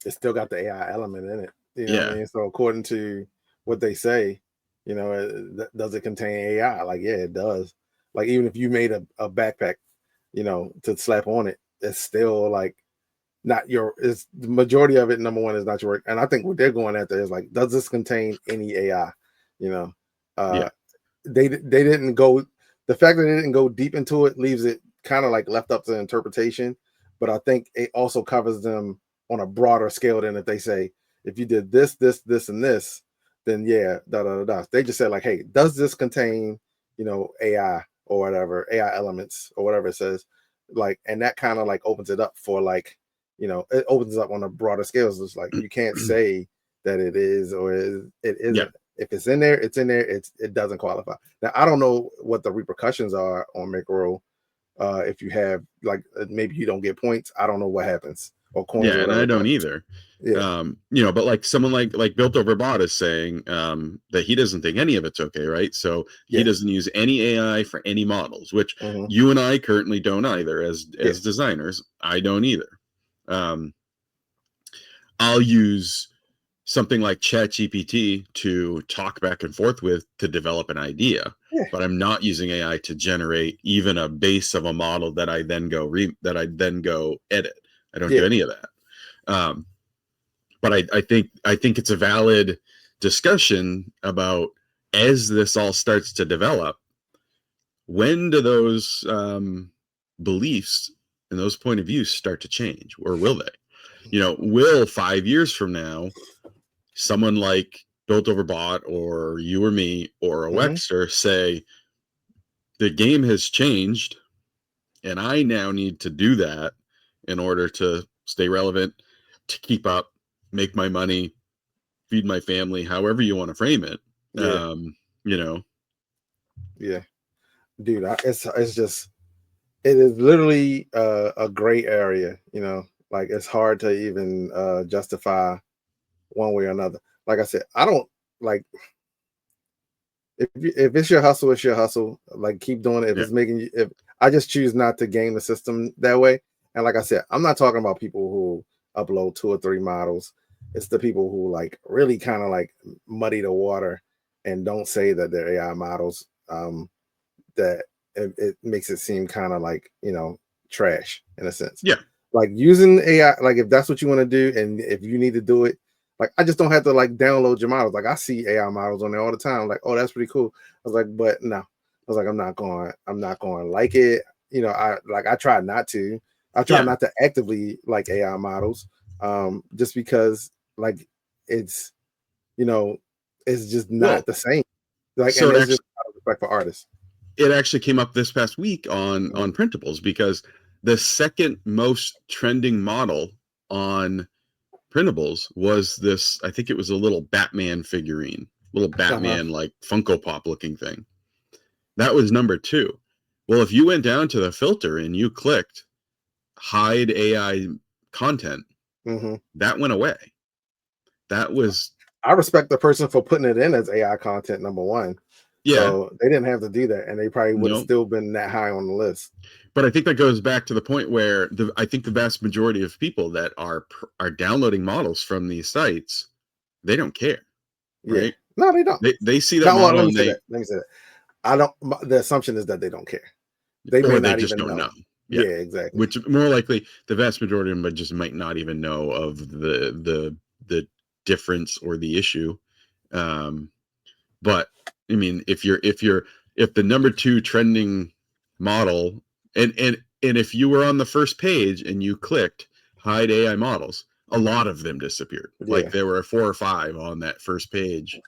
It's still got the AI element in it. You know what I mean? So according to what they say, does it contain AI? Like, yeah, it does. Like, even if you made a backpack, to slap on it, it's still like not it's the majority of it. Number one is not your work. And I think what they're going after is like, does this contain any AI? They didn't go, the fact that they didn't go deep into it leaves it kind of like left up to interpretation. But I think it also covers them on a broader scale than if they say, if you did this, this, this, and this, then They just said like, hey, does this contain, AI or whatever, AI elements or whatever it says, like, and that kind of like opens it up for like, it opens up on a broader scale. So it's like you can't say that it is or it isn't. Yeah. If it's in there, it's in there. It doesn't qualify. Now I don't know what the repercussions are on Macro. If you have like maybe you don't get points. I don't know what happens. Or coins. Yeah, and I don't either. Yeah. But like someone like Built Over Bot is saying that he doesn't think any of it's okay, right? So he doesn't use any AI for any models, which you and I currently don't either as designers. I don't either. I'll use something like ChatGPT to talk back and forth with to develop an idea, but I'm not using AI to generate even a base of a model that I then go edit. I don't do any of that. But I think it's a valid discussion about, as this all starts to develop, when do those beliefs and those point of views start to change, or will they? Will 5 years from now someone like Built Over Bot or you or me or a Webster say the game has changed, And I now need to do that in order to stay relevant, to keep up, make my money, feed my family, however you want to frame it. Yeah. You know, Yeah, dude, it's just it is literally a gray area. Like it's hard to even justify one way or another. Like I said, I don't like if it's your hustle, it's your hustle. Like keep doing it. If yeah, it's making you, if I just choose not to game the system that way. And like I said, I'm not talking about people who upload 2 or 3 models. It's the people who like really kind of like muddy the water and don't say that they're AI models. That it makes it seem kind of like trash in a sense. yeah, Like using AI, like if that's what you want to do, and if you need to do it, like I just don't have to like download your models. Like I see AI models on there all the time. Like, oh, that's pretty cool. I was like, but no, I was like, I'm not going to like it. I try not to. I try yeah. not to actively like AI models, just because like it's you know it's just Well, not the same. Like, so and it it's just actually out of respect for artists. came up this past week on printables, because the second most trending model on printables was this, I think it was a little Batman figurine, little Uh-huh. Batman like Funko Pop looking thing. That was number 2. Well, if you went down to the filter and you clicked hide AI content, Mm-hmm. that went away. That was, I respect the person for putting it in as AI content, number one. yeah, So they didn't have to do that, and they probably would have no. still been that high on the list. But I think that goes back to the point where I think the vast majority of people that are downloading models from these sites, they don't care, Yeah. right? No, they don't. They see that No, well, let model me and say that. Let me say that. I don't. The assumption is that they don't care. They may or they not just even don't know. know. Yeah. Yeah, exactly. Which more likely the vast majority of them just might not even know of the difference or the issue. Um, but I mean, if the number 2 trending model, and if you were on the first page and you clicked hide AI models, a lot of them disappeared. Like Yeah, there were 4 or 5 on that first page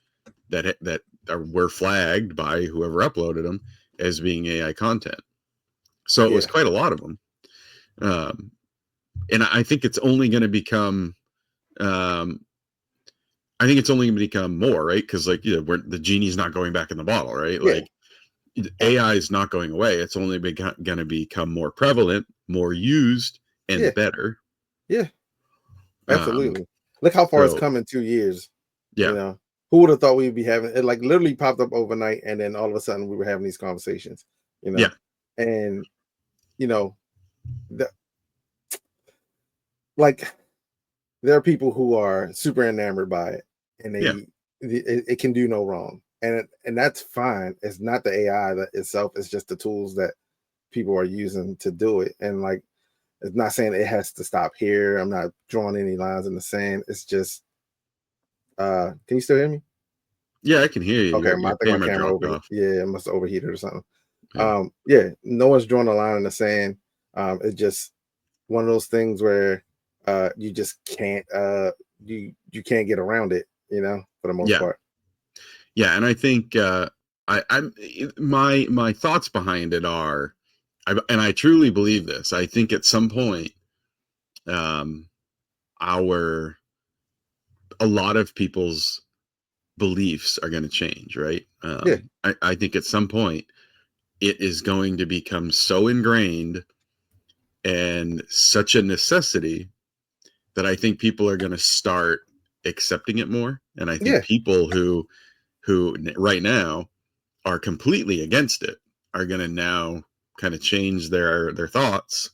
that were flagged by whoever uploaded them as being AI content. So it was yeah, quite a lot of them. Um, and I think it's only going to become, um, I think it's only going to become more, right? Because like, the genie's not going back in the bottle, right? yeah, Like AI is not going away. It's only going to become more prevalent, more used, yeah, and better. yeah. Um, Absolutely. Look how far it's so come in 2 years. You yeah, know, who would have thought we'd be having it? Like literally popped up overnight, and then all of a sudden we were having these conversations. You yeah, know, and you know, the, like there are people who are super enamored by it, and yeah, it can do no wrong, and that's fine. It's not the AI that itself; it's just the tools that people are using to do it. And like, it's not saying it has to stop here. I'm not drawing any lines in the sand. It's just, can you still hear me? yeah. I can hear you. Okay, Your I think my camera camera dropped over. off. Yeah, it must have overheated or something. Yeah, Yeah, no one's drawing a line in the sand. It's just one of those things where you just can't you can't get around it, for the most yeah, part. yeah. And I think I'm my thoughts behind it are, and I truly believe this. I think at some point, um, our a lot of people's beliefs are going to change, right? Yeah, I think at some point it is going to become so ingrained and such a necessity that I think people are going to start accepting it more. And I think yeah, people who right now are completely against it are going to now kind of change their thoughts.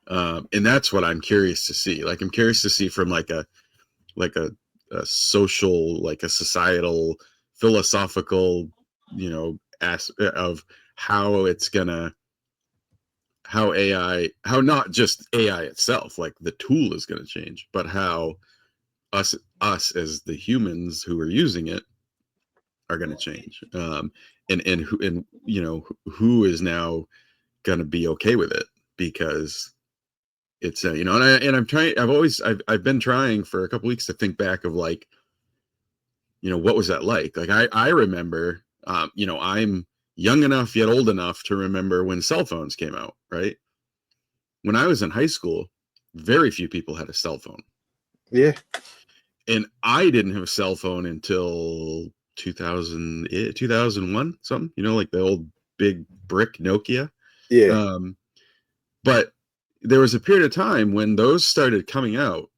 And that's what I'm curious to see. Like I'm curious to see from like a social, like a societal, philosophical, of how it's gonna, how not just AI itself, like the tool is gonna change, but how us as the humans who are using it are gonna change. And who is now gonna be okay with it, because it's I've been trying for a couple weeks to think back of like, what was that like? Like I remember, I'm young enough yet old enough to remember when cell phones came out, right? when I was in high school, very few people had a cell phone. Yeah. And I didn't have a cell phone until 2001, something, like the old big brick Nokia. Yeah. But there was a period of time when those started coming out,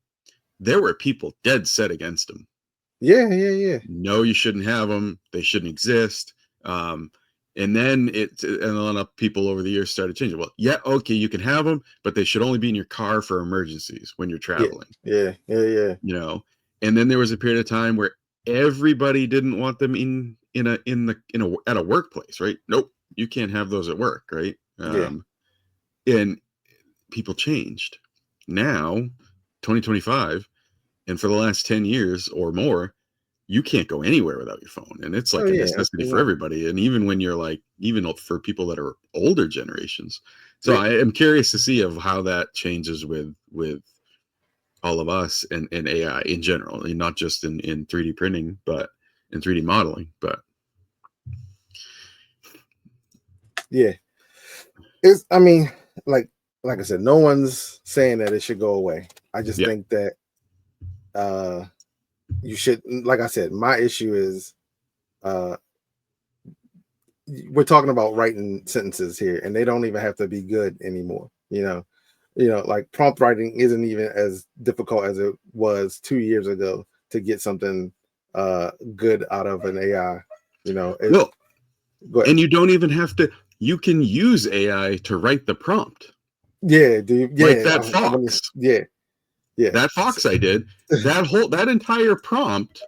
there were people dead set against them. Yeah. No, you shouldn't have them. They shouldn't exist. And then a lot of people over the years started changing. Well, yeah, okay, you can have them, but they should only be in your car for emergencies when you're traveling. Yeah. And then there was a period of time where everybody didn't want them at a workplace, right? Nope, you can't have those at work, right? And people changed. Now, 2025, and for the last 10 years or more, you can't go anywhere without your phone, and it's like a necessity for everybody. And even when you're even for people that are older generations. So I am curious to see of how that changes with all of us and AI in general, and not just in 3D printing, but in 3D modeling. But it's, I mean, like I said, no one's saying that it should go away. I just think that you should, like I said, my issue is we're talking about writing sentences here, and they don't even have to be good anymore. Like prompt writing isn't even as difficult as it was 2 years ago to get something good out of an AI. And you don't even have to. You can use AI to write the prompt. Yeah, dude. Yeah, like that fox. Yeah. That fox I did. That entire prompt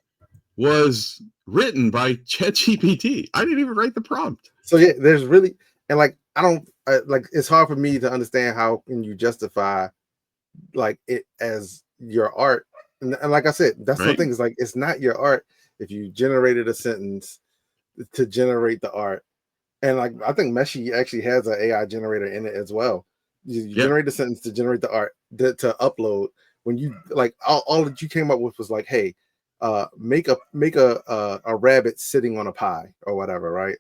was written by ChatGPT. I didn't even write the prompt. So yeah, there's really, and like I don't like, it's hard for me to understand how can you justify like it as your art. And like I said, that's the thing, is like it's not your art if you generated a sentence to generate the art. And like I think Meshi actually has an AI generator in it as well. You generate the sentence to generate the art to upload. When you like all that you came up with was like, hey, make a rabbit sitting on a pie or whatever, right?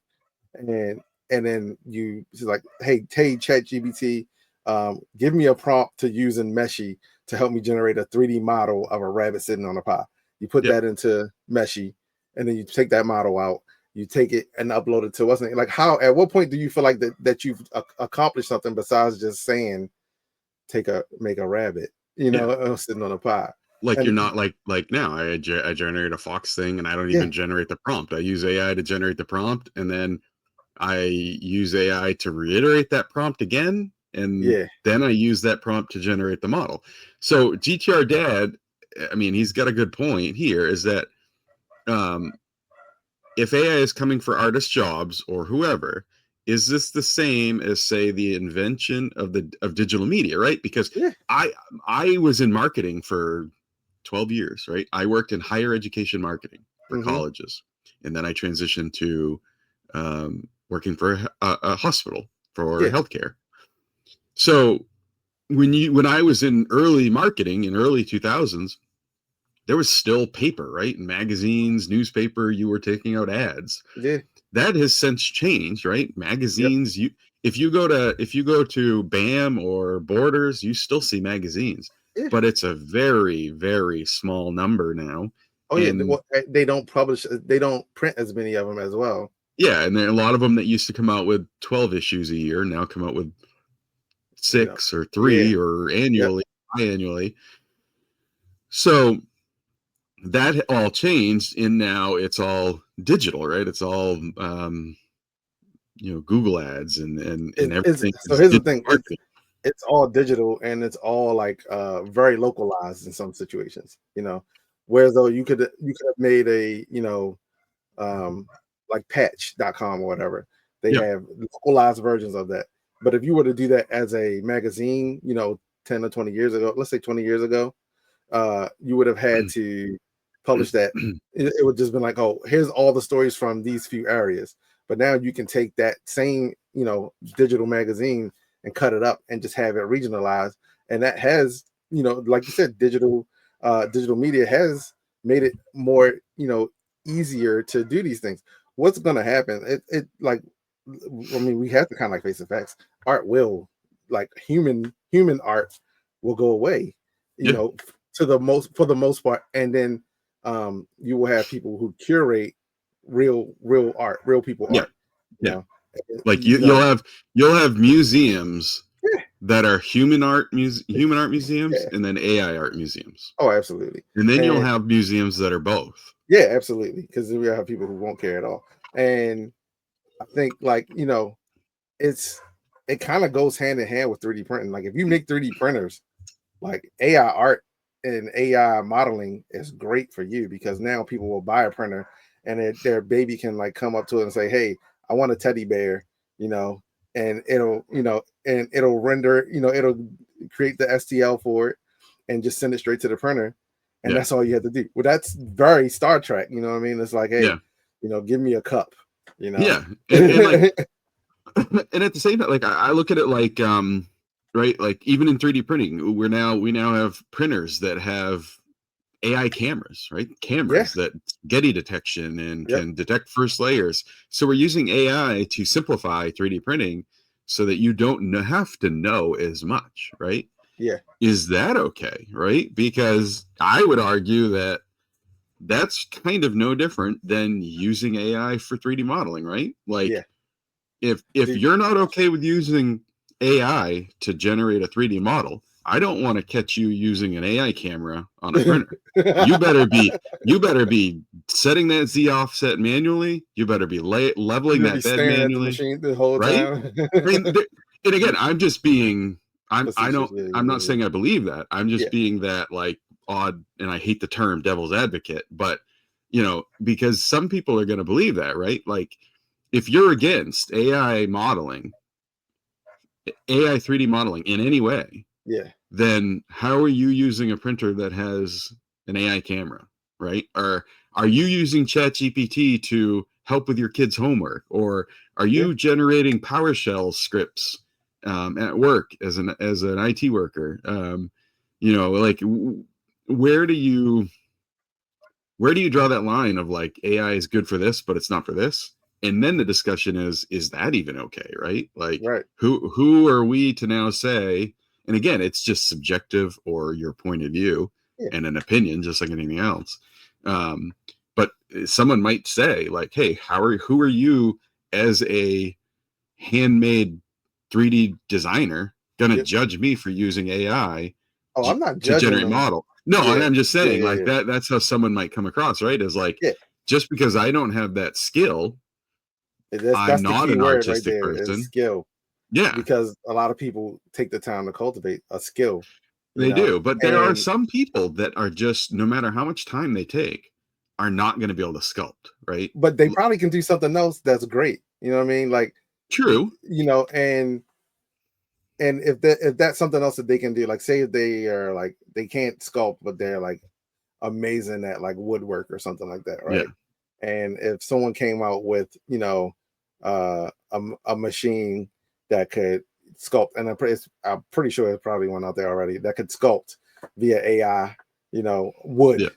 And then you like, hey ChatGPT, give me a prompt to use in Meshi to help me generate a 3D model of a rabbit sitting on a pie. You put that into Meshi, and then you take that model out. You take it and upload it to what's like how. At what point do you feel like that you've accomplished something besides just saying, make a rabbit, sitting on a pie? Like, and you're not like now. I generate a fox thing, and I don't even generate the prompt. I use AI to generate the prompt, and then I use AI to reiterate that prompt again, and then I use that prompt to generate the model. So GTR Dad, I mean, he's got a good point here, is that if AI is coming for artist jobs or whoever, is this the same as, say, the invention of digital media, right? Because I was in marketing for 12 years, right? I worked in higher education marketing for colleges, and then I transitioned to working for a hospital for healthcare. So when I was in early marketing in early 2000s, there was still paper, right? Magazines, newspaper, you were taking out ads. Yeah. That has since changed, right? Magazines, if you go to BAM or Borders, you still see magazines. But it's a very, very small number now. Oh yeah, they don't print as many of them as well. Yeah, and then a lot of them that used to come out with 12 issues a year now come out with 6 or 3 or biannually. So that all changed, and now it's all digital, right? It's all Google ads and everything. So here's the thing: it's all digital, and it's all like very localized in some situations. Whereas though you could have made a like patch.com or whatever. They have localized versions of that. But if you were to do that as a magazine, 10 or 20 years ago, let's say 20 years ago, you would have had to publish that. It would just been like, oh, here's all the stories from these few areas. But now you can take that same, digital magazine and cut it up and just have it regionalized. And that has, like you said, digital media has made it more, easier to do these things. What's going to happen? We have to kind of like face the facts. Art will like human art will go away, you Yeah. know, for the most part, and then you will have people who curate real art, real people Yeah. art, you Yeah. know. Like You know, you'll have museums yeah, that are human art museums yeah. and then AI art museums. Oh, absolutely. And then you'll And have museums that are both. yeah, absolutely, because we have people who won't care at all. And I think, like, you know, it kind of goes hand in hand with 3D printing. Like, if you make 3D printers, like AI art and AI modeling is great for you, because now people will buy a printer and their baby can like come up to it and say, "Hey, I want a teddy bear," you know, and it'll render, you know, it'll create the STL for it and just send it straight to the printer, and Yeah. that's all you have to do. Well, that's very Star Trek, you know what I mean? It's like, hey, Yeah. you know, give me a cup, you know. Yeah. And like and at the same time, like I look at it like right, like even in 3D printing, we now have printers that have AI cameras, right? Yeah, Cameras that Getty detection and yep, can detect first layers. So we're using AI to simplify 3D printing so that you don't have to know as much, right? yeah, Is that okay, right? Because I would argue that that's kind of no different than using AI for 3D modeling, right? Like yeah. if you're not okay with using AI to generate a 3D model, I don't want to catch you using an AI camera on a printer. You better be setting that Z offset manually. You better be You're leveling gonna be that bed staring at the manually, machine the whole right? time. I mean, and again, I'm just being I Facetious, don't yeah, I'm not yeah, saying I believe that. I'm yeah, just being that like odd, and I hate the term devil's advocate, but you know, because some people are going to believe that, right? Like if you're against AI modeling, AI 3D modeling in any way, yeah, then how are you using a printer that has an AI camera, right? Or are you using ChatGPT to help with your kids' homework? Or are yeah. you generating PowerShell scripts at work as an IT worker? You know, like where do you where do you draw that line of like AI is good for this, but it's not for this? And then the discussion is that even okay, right? Like Right. who are we to now say, and again, it's just subjective or your point of view Yeah. and an opinion, just like anything else. Um, but someone might say, like, hey, who are you as a handmade 3D designer gonna Yep. judge me for using AI Oh, I'm not to judging generate them. model? No, and Yeah. I'm just Yeah. saying Yeah. like Yeah. that's how someone might come across, right? Is like Yeah. just because I don't have that skill, I'm That's the not key an word right artistic there, is person. skill, Yeah, because a lot of people take the time to cultivate a skill, you they know, do. But there are and some people that are just, no matter how much time they take, are not going to be able to sculpt, right? but they probably can do something else that's great. You know what I mean? Like, True. you know, and if that's something else that they can do, like say if they are like they can't sculpt, but they're like amazing at like woodwork or something like that, Yeah. right? And if someone came out with, you know, a machine that could sculpt, and I'm pretty sure there's probably one out there already that could sculpt via AI, you know, wood, Yeah.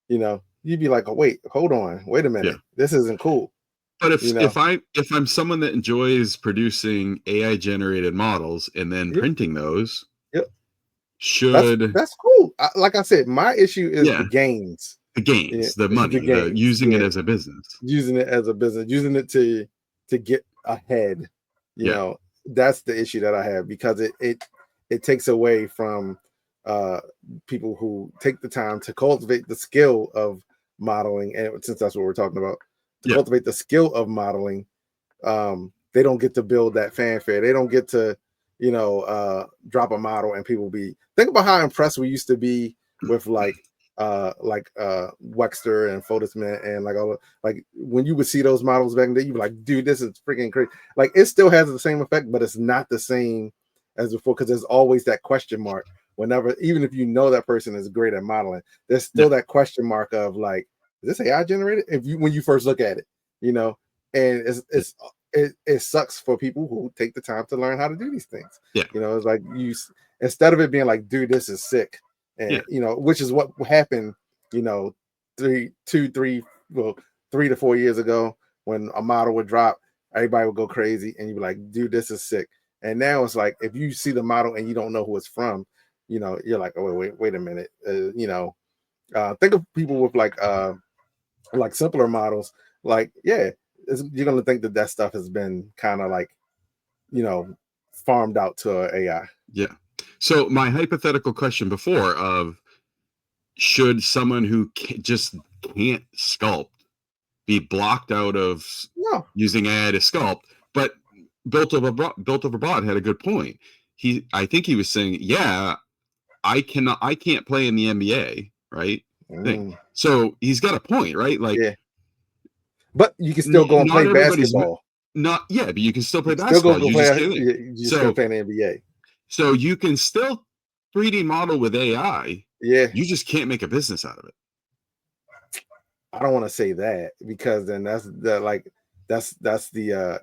you know, you'd be like, oh, wait, hold on, wait a Yeah. minute, this isn't cool, But you know. if I'm someone that enjoys producing AI generated models and then Yep, printing those, yep, should that's cool. Like I said, my issue is the yeah, gains. the Yeah, gains, the it's the money, the gains. using it Yeah, as a business. using it as a business, using it to get ahead. You Yeah. know, that's the issue that I have, because it takes away from uh people who take the time to cultivate the skill of modeling, and since that's what we're talking about, to Yeah. cultivate the skill of modeling, they don't get to build that fanfare. They don't get to, you know, drop a model and people be, think about how impressed we used to be with Wexter and Photosphere and like all the, like when you would see those models back then, you'd be like, dude, this is freaking crazy. Like it still has the same effect, but it's not the same as before, because there's always that question mark whenever, even if you know that person is great at modeling, there's Yeah. still that question mark of like, is this AI generated? If you, when you first look at it, you know, and it sucks for people who take the time to learn how to do these things. Yeah. You know, it's like instead of it being like, dude, this is sick, and Yeah. you know, which is what happened, you know, 3 to 4 years ago when a model would drop, everybody would go crazy, and you'd be like, dude, this is sick. And now it's like if you see the model and you don't know who it's from, you're like, oh wait a minute. Think of people with like simpler models. Like, yeah, you're gonna think that stuff has been kind of like, farmed out to AI. Yeah. So my hypothetical question before of should someone who just can't sculpt be blocked out of No. using AI to sculpt? But Built Over Bot had a good point. I think he was saying, yeah, I can't play in the NBA, right? So he's got a point, right? Like, yeah. But you can still go and play basketball. But you can still play basketball. Still still play in the NBA. So you can still 3D model with AI. Yeah. You just can't make a business out of it. I don't want to say that, because then that's the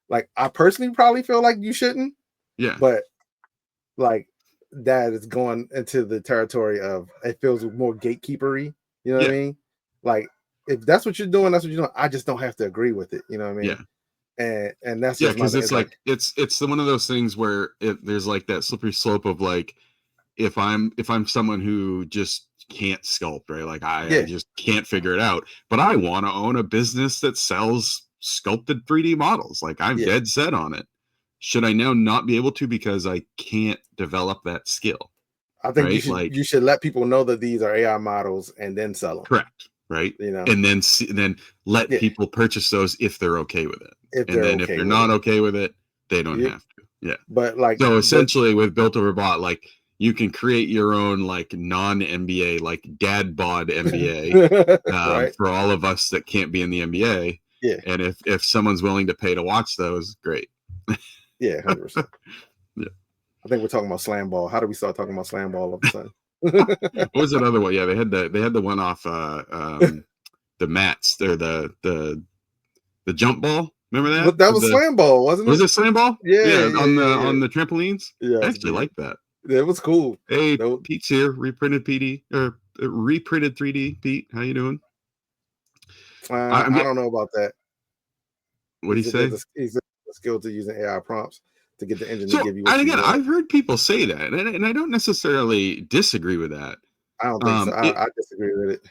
like, I personally probably feel like you shouldn't. Yeah. But like that is going into the territory of, it feels more gatekeepery. You know what I mean? Like, if that's what you're doing, that's what you're doing. I just don't have to agree with it. You know what I mean? Yeah. And that's because it's like it's one of those things where there's like that slippery slope of like, if I'm someone who just can't sculpt, right? Like I just can't figure it out, but I want to own a business that sells sculpted 3D models. Like, I'm dead set on it. Should I now not be able to because I can't develop that skill? I think you should let people know that these are AI models and then sell them. Correct. Right. And then let people purchase those if they're okay with it. If they're not okay with it, they don't have to. Yeah. But like, so essentially with Built Over Bot, like, you can create your own like non-NBA, like dad bod NBA right, for all of us that can't be in the NBA. Yeah. And if someone's willing to pay to watch those, great. Yeah, 100%. Yeah. I think we're talking about slam ball. How do we start talking about slam ball all of a sudden? What was that other one? Yeah, they had the one off the mats. They're the jump ball. Remember that? But that was slam ball, wasn't it? Was it slam ball? Yeah, on the trampolines. Yeah, I actually like that. It was cool. Hey, Pete's here. Reprinted 3D. Pete, how you doing? I don't know about that. What do you say? He's a skill to using AI prompts to get the engine to give you. And again, I've heard people say that, and I don't necessarily disagree with that. I don't think so. I disagree with it.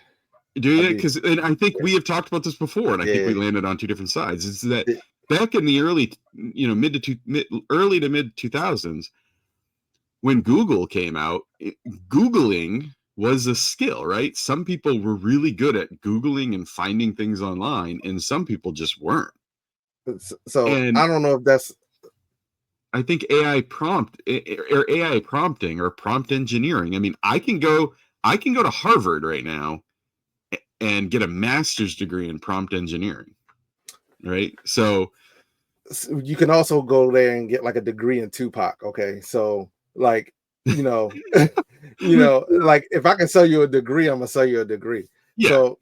Do you? Because I think we have talked about this before, and I think we landed on two different sides. Is that back in the early, early to mid 2000s, when Google came out, Googling was a skill, right? Some people were really good at Googling and finding things online, and some people just weren't. So I don't know if that's. I think AI prompting or prompt engineering. I mean, I can go to Harvard right now and get a master's degree in prompt engineering, right? So you can also go there and get like a degree in Tupac. Okay, so like, like if I can sell you a degree, I'm gonna sell you a degree. Yeah. So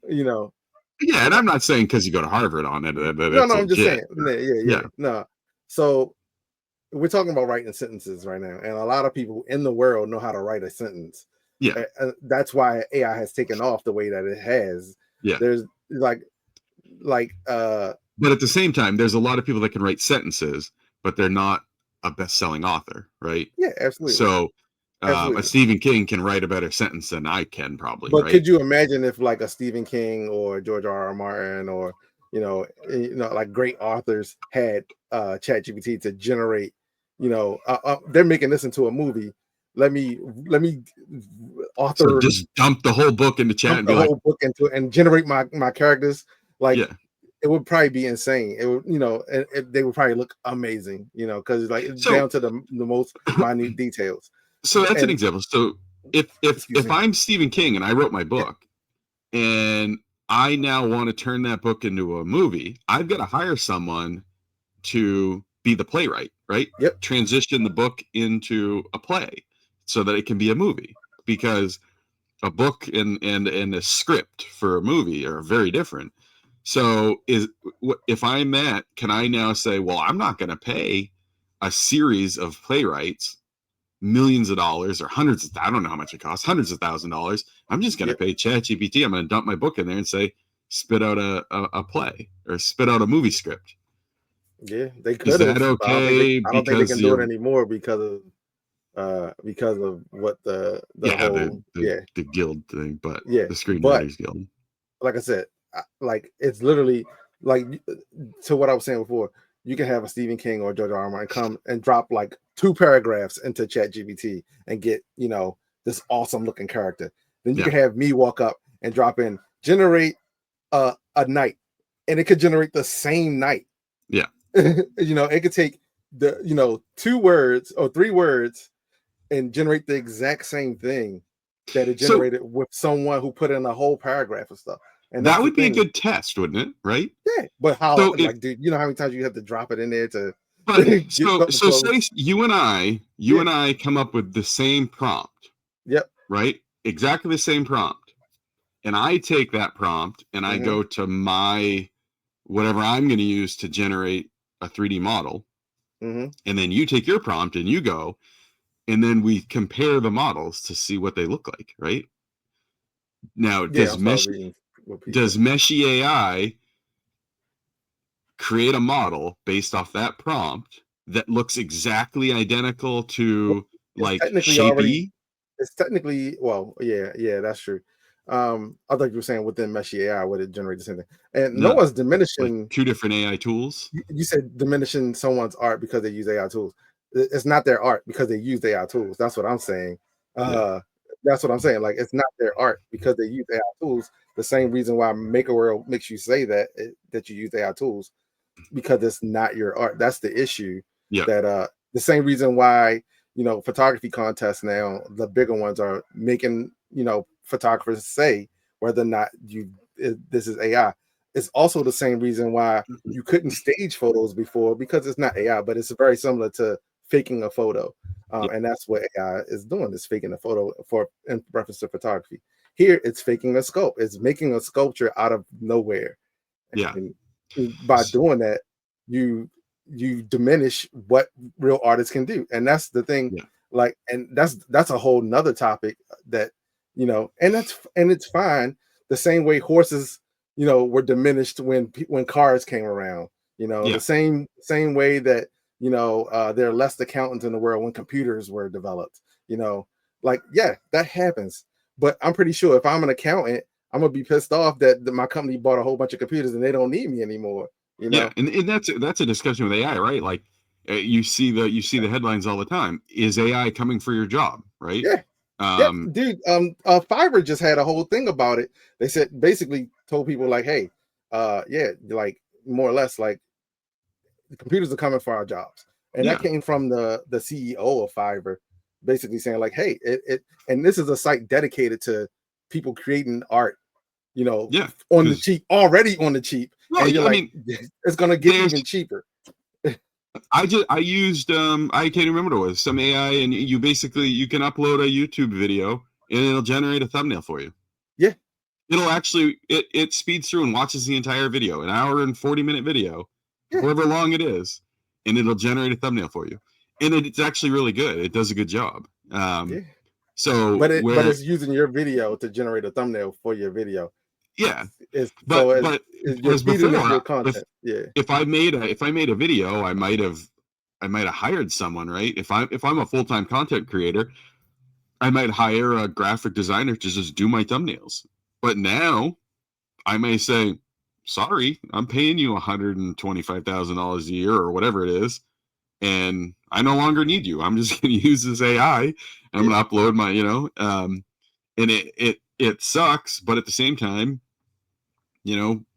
yeah, and I'm not saying because you go to Harvard on it. No, I'm just saying. Yeah. No, so we're talking about writing sentences right now, and a lot of people in the world know how to write a sentence. Yeah, that's why AI has taken off the way that it has. Yeah, there's but at the same time, there's a lot of people that can write sentences, but they're not a best-selling author, right? Yeah, absolutely. So a Stephen King can write a better sentence than I can probably. But right? Could you imagine if like a Stephen King or George R.R. Martin or like great authors had ChatGPT to generate, they're making this into a movie. Let me author. So just dump the whole book into chat and be whole book into it and generate my characters. Like, yeah. It would probably be insane. It would, they would probably look amazing, because like it's down to the most minute details. So that's an example. So if I'm Stephen King and I wrote my book, and I now want to turn that book into a movie, I've got to hire someone to be the playwright, right? Yep. Transition the book into a play so that it can be a movie, because a book and a script for a movie are very different. So if I'm that, can I now say, well, I'm not going to pay a series of playwrights millions of dollars or hundreds, I don't know how much it costs, hundreds of $1,000s. I'm just going to pay ChatGPT. I'm going to dump my book in there and say, spit out a play or spit out a movie script. Yeah, they Is could have. that okay? I don't think they Because can do it anymore because of what the yeah, whole yeah the guild thing, but yeah. the But screenwriters guild. like I said, like it's literally like to what I was saying before. You can have a Stephen King or George R. R. Martin come and drop like 2 paragraphs into ChatGPT and get this awesome looking character. Then you Yeah. can have me walk up and drop in generate a night, and it could generate the same night. Yeah. It could take the 2 words or 3 words and generate the exact same thing that it So generated with someone who put in a whole paragraph of stuff. And that's that the would be a thing. good test, wouldn't it? Right? Yeah, but how? So if Like, dude, you know how many times you have to drop it in there to but get something so close? say you and Yeah. I come up with the same prompt, Yep. right? Exactly the same prompt. And I take that prompt and I go to my whatever I'm going to use to generate a 3D model. And then you take your prompt and you go, and then we compare the models to see what they look like, right? Now, Yeah, I'll start reading what people does Meshy AI create a model based off that prompt that looks exactly identical to it's like technically already Shapey? it's technically well, yeah, that's true. I thought you were saying within Mesh AI would it generate the same thing. And no No, one's like diminishing 2 different AI tools. you said diminishing someone's art because they use AI tools. It's not their art because they use AI tools. That's what I'm saying. Yeah. That's what I'm saying. Like it's not their art because they use AI tools. The same reason why Maker World makes you say that you use AI tools because it's not your art. That's the issue. Yeah. That the same reason why photography contests now the bigger ones are making photographers say whether or not this is AI. It's also the same reason why you couldn't stage photos before because it's not AI, but it's very similar to faking a photo. Yeah. And that's what AI is doing, is faking a photo in reference to photography. Here, it's faking a sculpt. It's making a sculpture out of nowhere. Yeah. And by doing that, you diminish what real artists can do. And that's the thing. Yeah. Like, and that's a whole nother topic that, and it's fine. The same way horses were diminished when cars came around. Yeah. The same way that there are less accountants in the world when computers were developed. Like that happens. But I'm pretty sure if I'm an accountant, I'm gonna be pissed off that my company bought a whole bunch of computers and they don't need me anymore. Yeah, and that's a discussion with AI, right? Like you see the headlines all the time. Is AI coming for your job, right? Yeah. Yep, dude. Fiverr just had a whole thing about it. They said basically told people like, hey, yeah, like more or less like the computers are coming for our jobs. And Yeah. that came from the CEO of Fiverr, basically saying, like, hey, and this is a site dedicated to people creating art, Yeah, on the cheap, already on the cheap. Well, and you're I like, mean, it's gonna get even cheaper. I used I can't remember what it was, some AI, and you basically you can upload a YouTube video and it'll generate a thumbnail for you. Yeah. It'll actually it speeds through and watches the entire video, an hour and 40-minute video, Yeah. however long it is, and it'll generate a thumbnail for you. And it's actually really good. It does a good job. Yeah. So But it's using your video to generate a thumbnail for your video. Yeah. But you're as feeding before, it your content. if I made a video, I might have hired someone, right? If I'm a full-time content creator, I might hire a graphic designer to just do my thumbnails. But now I may say, sorry, I'm paying you $125,000 a year or whatever it is, and I no longer need you. I'm just going to use this AI and I'm going to upload my, and it sucks, but at the same time,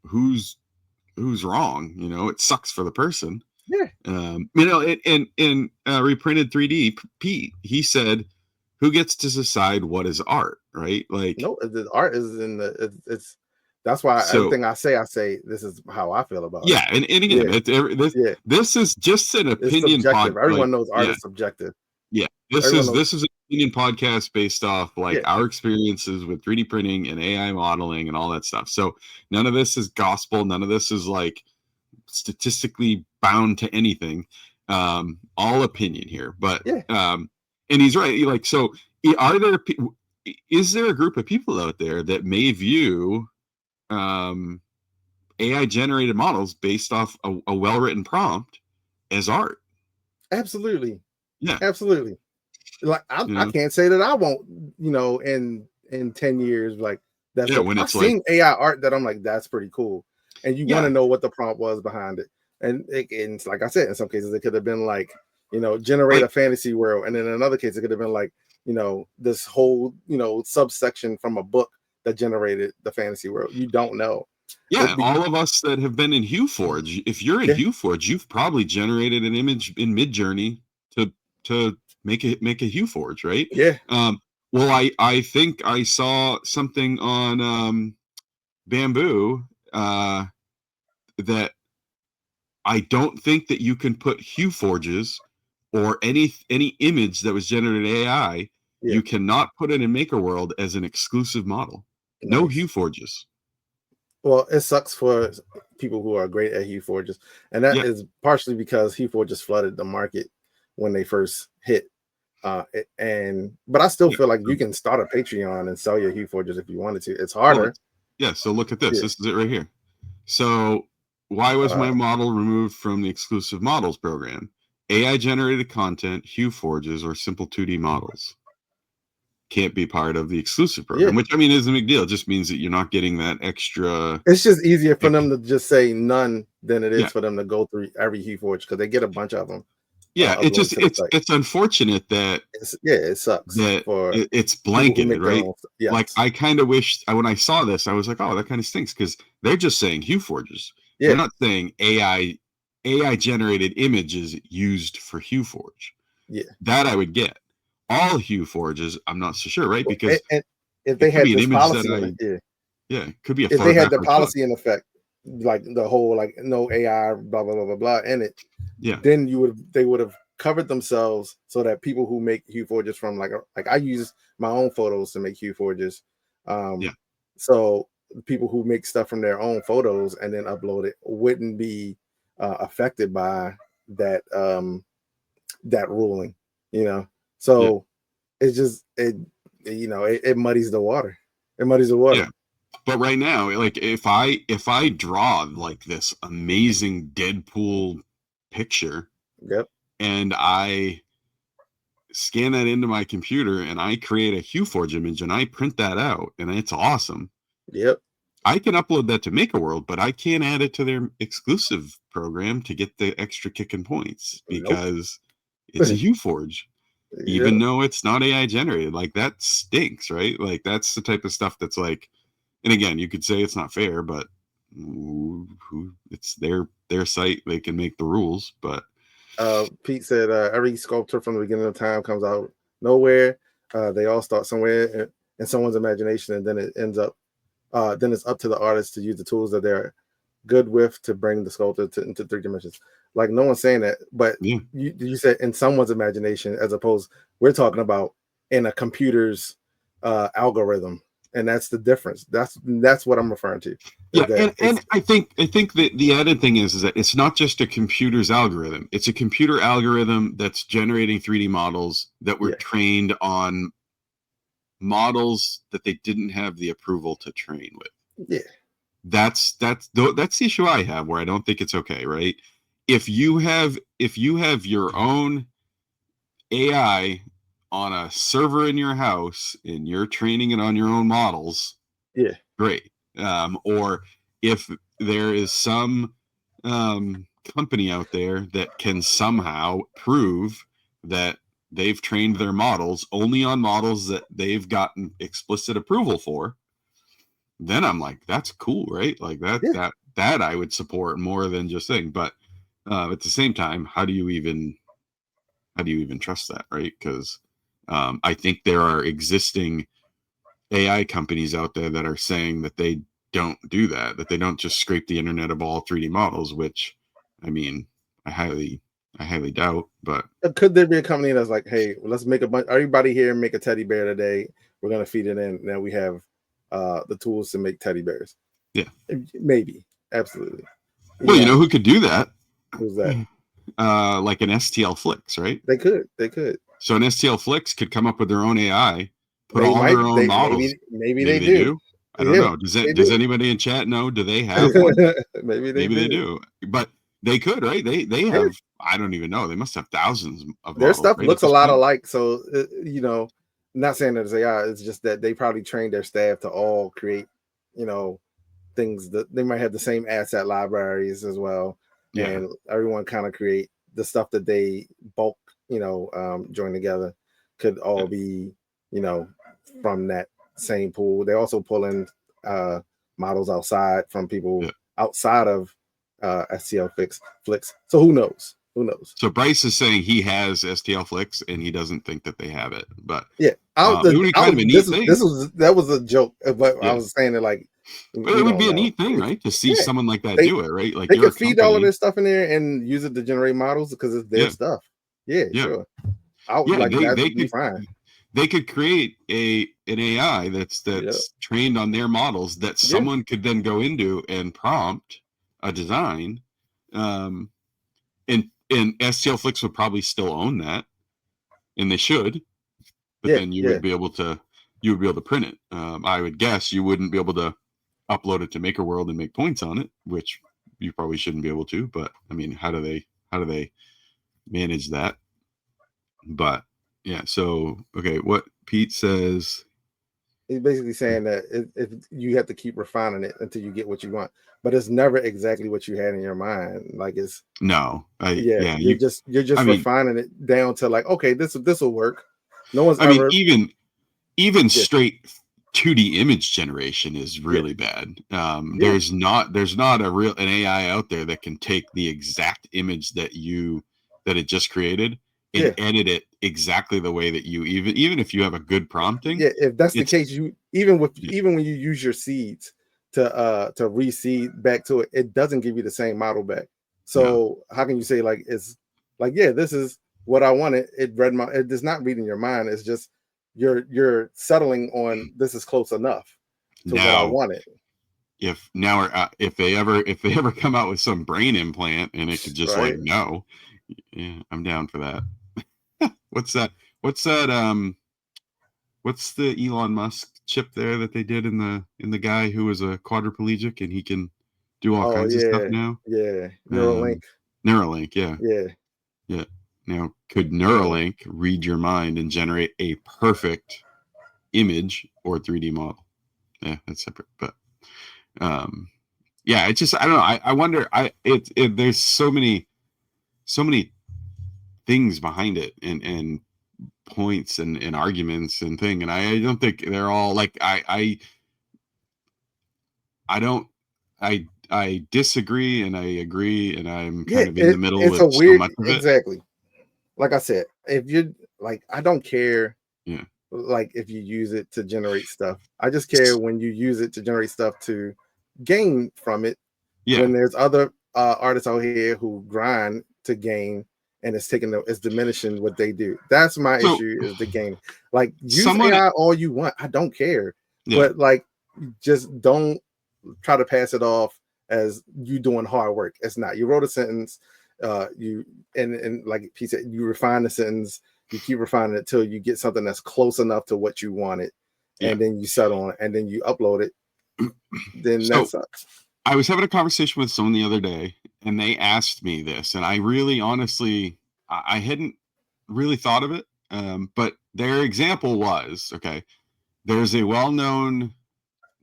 who's wrong? It sucks for the person. Yeah. In Reprinted 3D, Pete, he said, who gets to decide what is art, right? Like, no, the art is in it's that's why everything I say this is how I feel about it. Yeah, and again, this is just an opinion podcast. Everyone knows art is subjective. Yeah, this is an opinion podcast based off our experiences with 3D printing and AI modeling and all that stuff. So none of this is gospel. None of this is like statistically bound to anything. All opinion here. But and he's right. Like, so is there a group of people out there that may view AI generated models based off a well-written prompt as art. Absolutely. Yeah. Absolutely. Like I can't say that I won't, in 10 years, like that's Yeah, dope. when I've it's like, seen AI art that I'm like, that's pretty cool. And you want Yeah. to know what the prompt was behind it. And it's like I said, in some cases it could have been like, generate Like- a fantasy world. And then in another case, it could have been like, this whole, subsection from a book that generated the fantasy world. You don't know. yeah, all of us that have been in HueForge, if you're in Yeah. HueForge, you've probably generated an image in Midjourney to make a HueForge, right? Yeah. Well, I think I saw something on Bamboo that I don't think that you can put HueForges or any image that was generated AI. Yeah. You cannot put it in Maker World as an exclusive model. No Nice. HueForges. Well, it sucks for people who are great at HueForges, and that Yeah. is partially because HueForges flooded the market when they first hit. But I still feel like you can start a Patreon and sell your HueForges if you wanted to. It's harder. So look at this. Yeah. This is it right here. So why was my model removed from the exclusive models program? AI generated content, HueForges, or simple 2D models can't be part of the exclusive program, which I mean isn't a big deal. It just means that you're not getting that extra. It's just easier for them to just say none than it is for them to go through every HueForge because they get a bunch of them. Yeah, it's unfortunate that it sucks that for it's blanketed, right? Yes. Like I kind of wished when I saw this, I was like, oh, that kind of stinks because they're just saying HueForges. Yeah. They're not saying AI generated images used for HueForge. Yeah, that I would get. All HueForges, I'm not so sure, right? Because and if they had this policy, it could be a if they had the policy in effect, like the whole like no AI, blah blah blah blah blah in it, then they would have covered themselves so that people who make HueForges from like I use my own photos to make HueForges, so people who make stuff from their own photos and then upload it wouldn't be affected by that that ruling, so it's just it muddies the water. It muddies the water. Yeah. But right now, like if I draw like this amazing Deadpool picture, and I scan that into my computer and I create a HueForge image and I print that out and it's awesome. I can upload that to MakerWorld, but I can't add it to their exclusive program to get the extra kicking points because it's a HueForge. Even though it's not AI generated, like that stinks, right? Like that's the type of stuff that's like, and again, you could say it's not fair, but it's their site, they can make the rules. But Pete said every sculpture from the beginning of time comes out nowhere. They all start somewhere in someone's imagination, and then it ends up. Then it's up to the artist to use the tools that they're good with to bring the sculpture into 3 dimensions. Like no one's saying that, but you said in someone's imagination, as opposed we're talking about in a computer's algorithm, and that's the difference. That's what I'm referring to. And I think that the added thing is that it's not just a computer's algorithm. It's a computer algorithm that's generating 3D models that were trained on models that they didn't have the approval to train with. That's the issue I have, where I don't think it's okay, right? If you have your own AI on a server in your house and you're training it on your own models, great. Or if there is some company out there that can somehow prove that they've trained their models only on models that they've gotten explicit approval for, then I'm like, that's cool, right? Like that I would support more than just saying. But at the same time, how do you even trust that, right? Because I think there are existing AI companies out there that are saying that they don't do that they don't just scrape the internet of all 3D models, which I mean, I highly doubt. But could there be a company that's like, hey, let's make a bunch, everybody here make a teddy bear today, we're going to feed it in, now we have the tools to make teddy bears? Maybe, absolutely. Well, you know who could do that? Who's that? Like an STL Flix, right? They could. So an STL Flix could come up with their own AI, put all their own models. Maybe they do. I don't Yeah, know. Does they that does do. anybody in chat know? Do they have one? Maybe they Maybe they do. do. But they could, right? They Yeah. have, I don't even know. They must have thousands of Their models, stuff right? At looks a this lot point. alike. So, not saying that it's AI, it's just that they probably trained their staff to all create, things that they might have the same asset libraries as well. Yeah. And everyone kind of create the stuff that they bulk, join together could all be, from that same pool. They also pull in models outside from people Yeah. outside of STL flicks. So who knows? Who knows? So Bryce is saying he has STL flicks and he doesn't think that they have it. But Yeah, it would be kind of a neat thing. That was a joke, but I Yeah. was saying it like But we it would don't be a know. neat thing, right? To see Yeah, someone like that they do it, right? Like they you're a could feed all of company. their stuff in there and use it to generate models because it's their Yeah. stuff. Yeah, Yeah. sure. I would Yeah, like that they would be could fine. they could create an AI that's Yep. trained on their models that Yeah. someone could then go into and prompt a design. And STL Flicks would probably still own that, and they should. But Yeah, then you yeah. would be able to print it. I would guess you wouldn't be able to upload it to Maker World and make points on it, which you probably shouldn't be able to. But I mean, how do they manage that? But yeah, so okay, what Pete says. He's basically saying that if you have to keep refining it until you get what you want, but it's never exactly what you had in your mind. Like it's No, you're just I mean, refining it down to like, okay, this will work. No one's I mean, ever even yeah, straight 2D image generation is yeah, really bad. yeah, There's not an AI out there that can take the exact image that it just created and yeah. edit it exactly the way that you even if you have a good prompting. Yeah, if that's the It's case, you even when you use your seeds to reseed back to it, it doesn't give you the same model back. no, So how can you say like it's like, yeah, this is what I wanted? It is not reading your mind. It's just you're settling on this is close enough to what I now wanted. if they ever come out with some brain implant and it could just like Right. no, yeah, I'm down for that. What's that? What's that? What's the Elon Musk chip there that they did in the guy who was a quadriplegic and he can do all Oh kinds of stuff yeah, now? yeah. Neuralink. Neuralink, yeah, Yeah. yeah. Now, could Yeah. Neuralink read your mind and generate a perfect image or 3D model? Yeah, that's separate. But yeah, it's just I don't know. I wonder. There's so many things behind it and points and arguments and thing, and I don't think they're all like I don't I disagree and I agree and I'm Yeah, kind of in the middle it's with a so weird much of it. exactly. Like I said, if you like, I don't care Yeah. like if you use it to generate stuff. I just care when you use it to generate stuff to gain from it. Yeah. When there's other artists out here who grind to gain and it's diminishing what they do. That's my So issue is the gain. Like use someone AI all you want. I don't care. yeah. But like just don't try to pass it off as you doing hard work. It's not. You wrote a sentence, you and like Pete said, you refine the sentence, you keep refining it till you get something that's close enough to what you wanted, Yeah. and then you settle on it, and then you upload it. Then So that sucks. I was having a conversation with someone the other day and they asked me this and I really honestly I hadn't really thought of it. But their example was okay, there's a well-known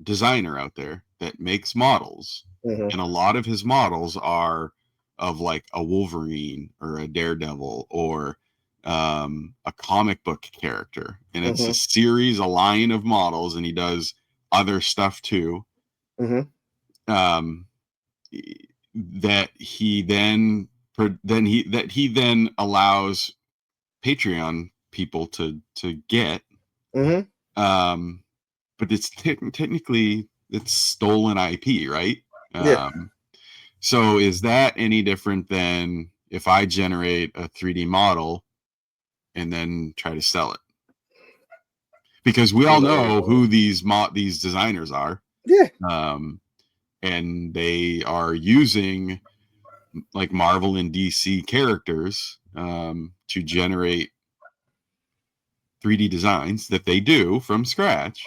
designer out there that makes models, Mm-hmm. and a lot of his models are of like a Wolverine or a Daredevil or a comic book character, and it's Mm-hmm. a series, a line of models, and he does other stuff too. Mm-hmm. Um, that he then allows Patreon people to get. Mm-hmm. Um, but it's technically it's stolen IP, right? Yeah. So is that any different than if I generate a 3D model and then try to sell it? Because we all know who these designers are, Yeah. and they are using like Marvel and DC characters to generate 3D designs that they do from scratch.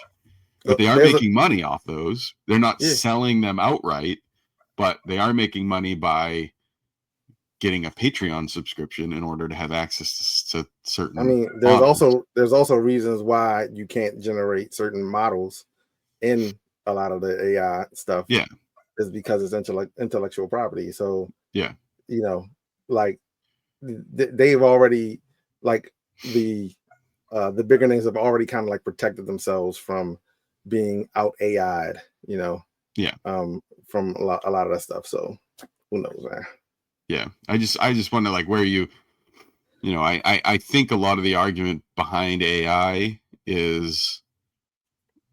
but they are There's a making money off those. They're not yeah. selling them outright, but they are making money by getting a Patreon subscription in order to have access to certain I mean, models. there's also reasons why you can't generate certain models in a lot of the AI stuff. Yeah. Is because it's intellectual property. So Yeah. you know, like they've already like the bigger names have already kind of like protected themselves from being out AI'd, Yeah. from a lot of that stuff. So who knows, man? Yeah. I just wonder like where I think a lot of the argument behind AI is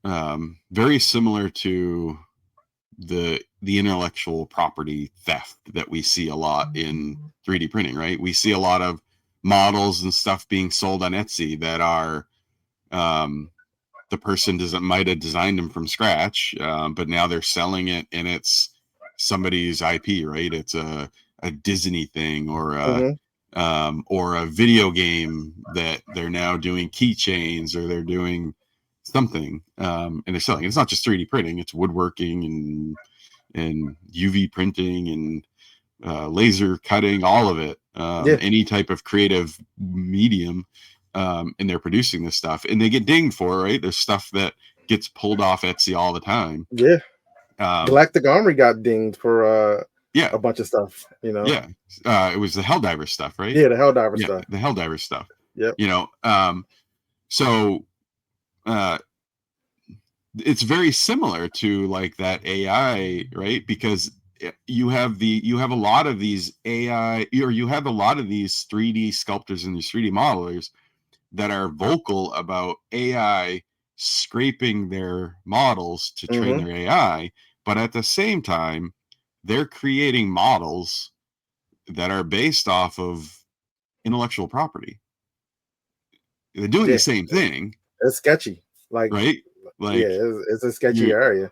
very similar to the intellectual property theft that we see a lot in 3D printing, right? We see a lot of models and stuff being sold on Etsy that are the person might have designed them from scratch, but now they're selling it and it's somebody's IP, right? It's a Disney thing or a video game that they're now doing keychains or they're doing something, and they're selling. It's not just 3D printing; it's woodworking and UV printing and laser cutting, all of it. Yeah. Any type of creative medium, and they're producing this stuff, and they get dinged for it, right? There's stuff that gets pulled off Etsy all the time. Yeah. Um, Galactic Armory got dinged for yeah, a bunch of stuff, yeah. It was the Helldiver stuff, right? Yeah, the Helldiver Yeah, stuff. the Helldiver stuff. Yep. So it's very similar to like that AI, right? Because you have a lot of these AI, or you have a lot of these 3D sculptors and these 3D modelers that are vocal about AI scraping their models to train their AI, but at the same time, they're creating models that are based off of intellectual property. They're doing the same thing. It's sketchy, like right? Like, yeah, it's a sketchy area.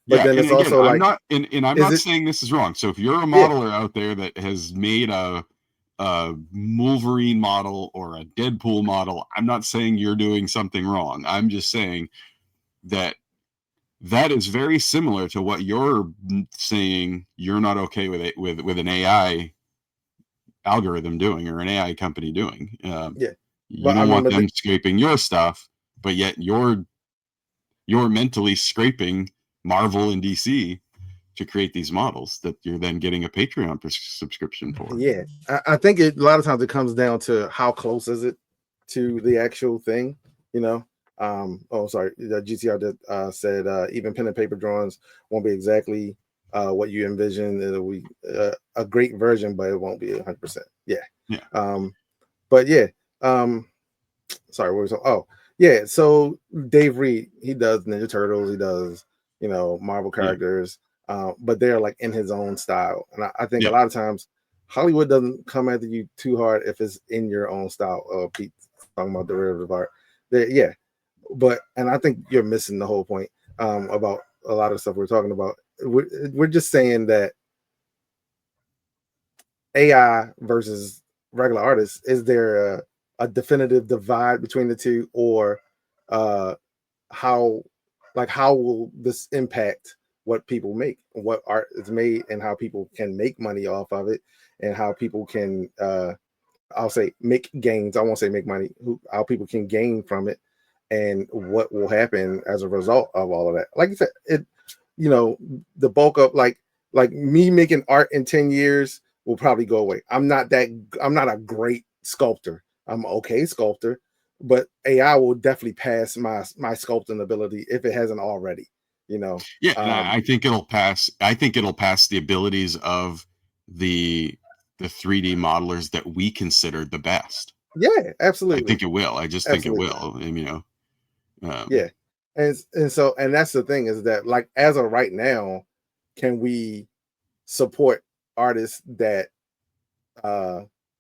But yeah, then and it's again, also I'm like, not, and I'm is not it? saying this is wrong. So if you're a Yeah, modeler out there that has made a Wolverine model or a Deadpool model, I'm not saying you're doing something wrong. I'm just saying that is very similar to what you're saying you're not okay with it with an AI algorithm doing or an AI company doing. yeah. You But I don't mean, want but them scraping your stuff, but yet you're mentally scraping Marvel and DC to create these models that you're then getting a Patreon subscription for. yeah, I think a lot of times it comes down to how close is it to the actual thing, Oh, sorry, the GTR did, said even pen and paper drawings won't be exactly what you envision. It'll be a great version, but it won't be 100%. Yeah. Yeah. But yeah. Sorry, what was oh yeah. So Dave Reed, he does Ninja Turtles, he does Marvel characters, but they're like in his own style. And I think a lot of times Hollywood doesn't come after you too hard if it's in your own style. Pete's talking about derivative art. Yeah. But and I think you're missing the whole point about a lot of stuff we're talking about. We're just saying that AI versus regular artists, is there a definitive divide between the two, or how will this impact what people make, what art is made, and how people can make money off of it, and how people can I'll say make gains. I won't say make money. How people can gain from it, and what will happen as a result of all of that. Like you said, the bulk of like me making art in 10 years will probably go away. I'm not a great sculptor. I'm an okay sculptor, but AI will definitely pass my sculpting ability if it hasn't already. Yeah, and I think it'll pass. I think it'll pass the abilities of the 3D modelers that we consider the best. Yeah, absolutely. I think it will. I just think it will. And yeah, and so that's the thing, is that like as of right now, can we support artists that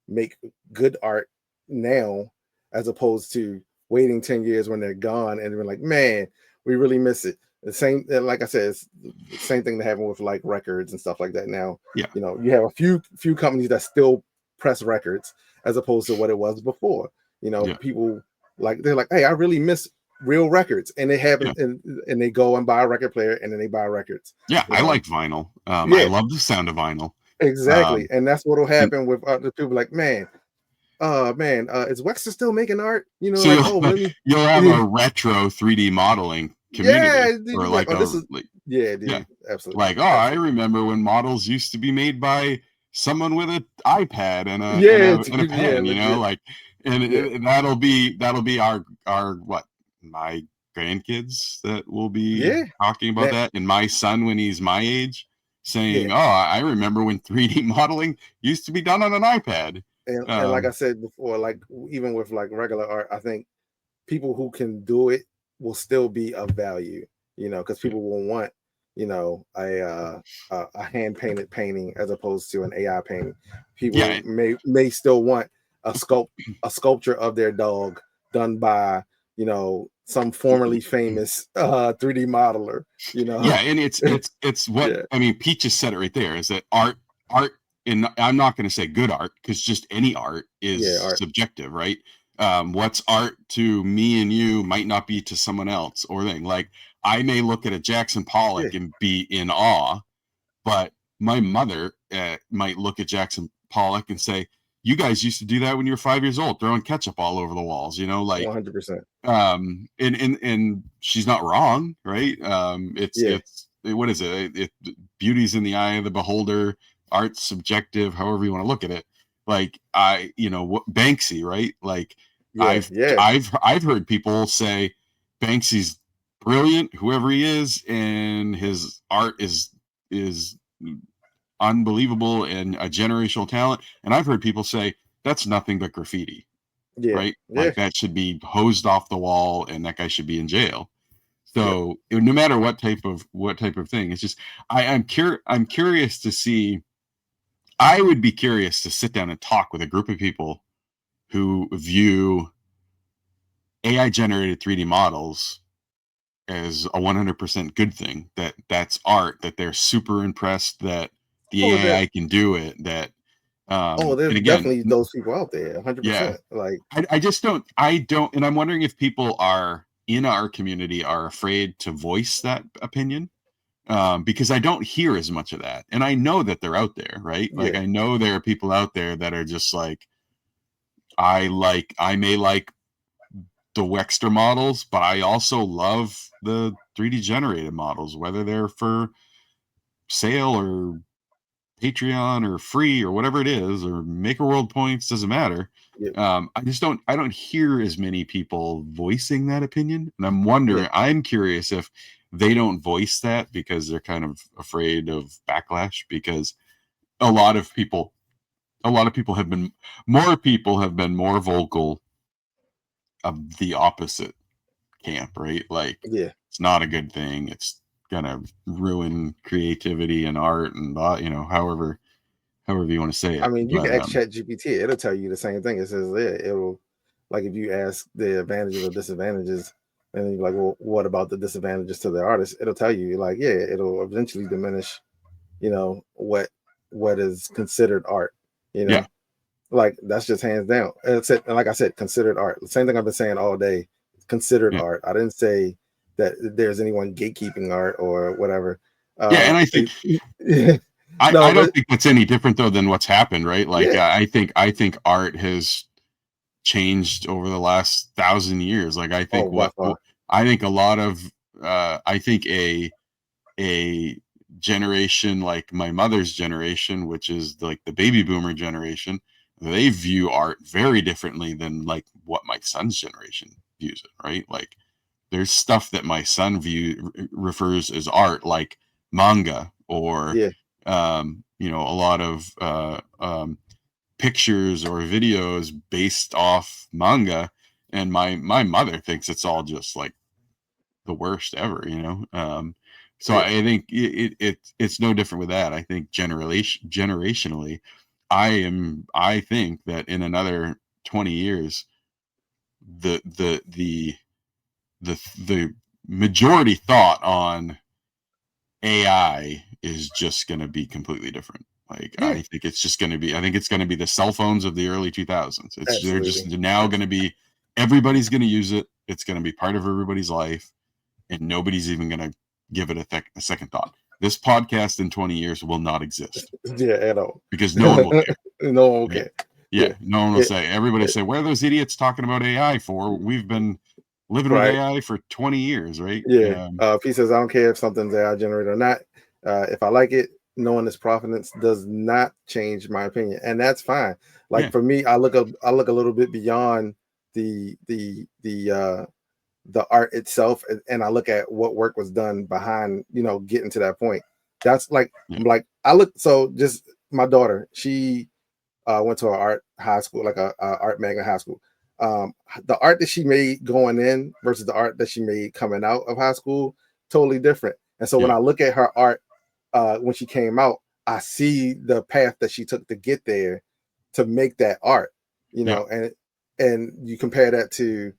make good art now, as opposed to waiting 10 years when they're gone and we're like, man, we really miss it. The same, like I said, it's the same thing that happened with like records and stuff like that. Now, yeah, you have a few companies that still press records as opposed to what it was before. People like, they're like, hey, I really miss real records, and they have Yeah. it, and they go and buy a record player, and then they buy records. Yeah, You I know? like vinyl. I Yeah, love the sound of vinyl. exactly, and that's what'll And happen with other people. Like, man, is Wexter still making art? You know, so like, oh, let me. you'll have a retro 3D modeling Yeah, community, dude, or you're like, like oh, this a is like yeah, yeah, dude, absolutely, like, oh, I absolutely. remember when models used to be made by someone with an iPad and Yeah, to a give you, yeah, pen, you know, legit, like, yeah, and that'll be our what, my grandkids that will be yeah, talking about that, that, and my son when he's my age yeah. saying, oh, I remember when 3D modeling used to be done on an iPad. And like I said before, like even with like regular art, I think people who can do it will still be of value, you know, because Yeah, people will want, you know, a hand painted painting as opposed to an AI painting. People yeah, may still want a sculpture of their dog done by, you know, some formerly famous 3D modeler, you know. yeah, and it's what Yeah, I mean. Peaches said it right there. Is that art? And I'm not going to say good art because just any art yeah, is art, subjective, right? What's art to me and you might not be to someone else or thing. Like I may look at a Jackson yeah, Pollock and be in awe, but my mother might look at Jackson Pollock and say, "You guys used to do that when you were 5 years old, throwing ketchup all over the walls." You know, like 100%. and she's not wrong, right? Yeah, What is it? Beauty's in the eye of the beholder. Art's subjective, however you want to look at it. Like what Banksy, right? Like yeah, yeah, I've heard people say Banksy's brilliant, whoever he is, and his art is unbelievable and a generational talent. And I've heard people say that's nothing but graffiti, yeah, right? yeah. Like that should be hosed off the wall and that guy should be in jail. Yep. So no matter what type of thing, it's just I'm curious to see. I would be curious to sit down and talk with a group of people who view AI generated 3D models as a 100% good thing. That's art. That they're super impressed that the Oh, that. AI can do it. That Oh, and there's again, definitely those people out there, yeah, 100%. Like, I just don't, and I'm wondering if people are in our community are afraid to voice that opinion, because I don't hear as much of that, and I know that they're out there, right? Like yeah, I know there are people out there that are just like, I may like the Wexter models, but I also love the 3D generated models, whether they're for sale or Patreon or free or whatever it is, or Maker World points, doesn't matter. yeah, I don't hear as many people voicing that opinion. And yeah. I'm curious if they don't voice that because they're kind of afraid of backlash, because a lot of people, more people have been more vocal of the opposite camp, right? Like Yeah. it's not a good thing. It's gonna ruin creativity and art and however you want to say I it. mean, you can But ask Chat GPT, it'll tell you the same thing. It says, yeah, it'll, like, if you ask the advantages or disadvantages, and you're like, well, what about the disadvantages to the artist? It'll tell you, like, yeah, it'll eventually diminish, you know, what is considered art, you yeah, know, like that's just hands down. And it's it, and like I said, considered art. The same thing I've been saying all day, considered yeah, art. I didn't say that there's anyone gatekeeping art or whatever. yeah. And I think No, I don't but think that's any different though than what's happened, right? Like yeah. I think art has changed over the last 1,000 years. Like Oh, by far. I think a lot of I think a generation like my mother's generation, which is like the baby boomer generation, they view art very differently than like what my son's generation views it, right? Like there's stuff that my son refers as art, like manga or Yeah, a lot of pictures or videos based off manga, and my mother thinks it's all just like the worst ever. So yeah, I think it's no different with that. I think generationally, I think that in another 20 years, the the the the majority thought on AI is just going to be completely different. Like yeah. I think it's going to be the cell phones of the early 2000s. They're just Absolutely, now going to absolutely. be, everybody's going to use it. It's going to be part of everybody's life, and nobody's even going to give it a second thought. This podcast in 20 years will not exist. Yeah, at all. Because no one will care. No one will right? care. Yeah, Yeah. no one will say. Everybody say, "What are those idiots talking about AI for? We've been living with AI for 20 years, right?" Yeah. He says, I don't care if something's AI generated or not. If I like it, knowing its provenance does not change my opinion, and that's fine. Like for me, I look a little bit beyond the art itself, and I look at what work was done behind, getting to that point. That's like I look. So just my daughter, she went to an art high school, like a art magnet high school. The art that she made going in versus the art that she made coming out of high school, totally different. And so when I look at her art when she came out, I see the path that she took to get there to make that art, and you compare that to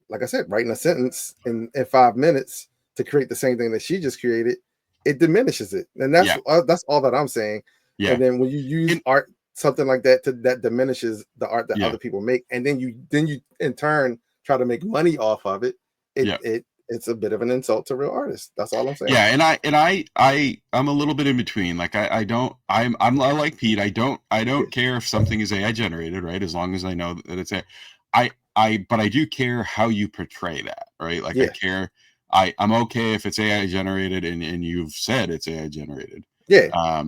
like I said, writing a sentence in 5 minutes to create the same thing that she just created, it diminishes it. And that's all that I'm saying. Yeah. And then when you use art, something like that, that diminishes the art that other people make, and then you in turn try to make money off of it. It's a bit of an insult to real artists. That's all I'm saying. Yeah, I'm a little bit in between. Like I'm like Pete. I don't care if something is AI generated, right? As long as I know that it's but I do care how you portray that, right? Like I care. I'm okay if it's AI generated and you've said it's AI generated. Yeah.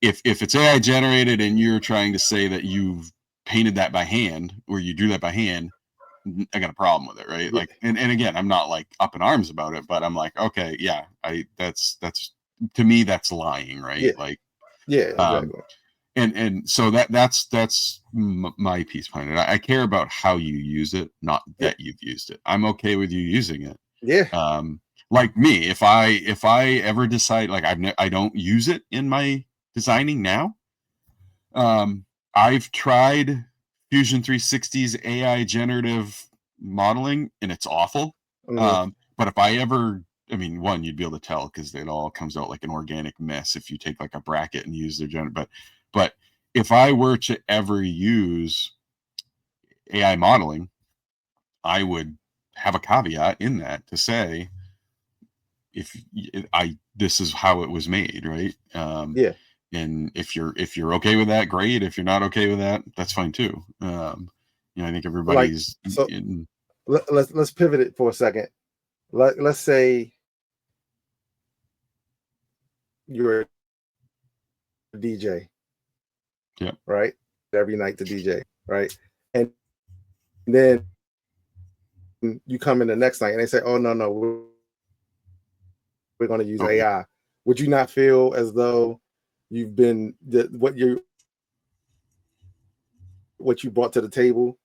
If it's AI generated and you're trying to say that you've painted that by hand or you drew that by hand, I got a problem with it, right? Like, and again, I'm not like up in arms about it, but I'm like, okay, yeah, that's to me, that's lying, right? Yeah. Like, exactly. And so that's my piece behind it. I care about how you use it, not that you've used it. I'm okay with you using it. Yeah. Like me, if I ever decide, like I don't use it in my designing now. I've tried Fusion 360's AI generative modeling, and it's awful. But if I ever, I mean, one, you'd be able to tell because it all comes out like an organic mess if you take like a bracket and use their generative. But if I were to ever use AI modeling, I would have a caveat in that to say, this is how it was made, right? And if you're okay with that, great. If you're not okay with that, that's fine too. I think everybody's let's pivot it for a second. Let's say you're a DJ, right? Every night to DJ, right? And then you come in the next night and they say, "Oh no, we're going to use AI." Would you not feel as though you've been what you brought to the table?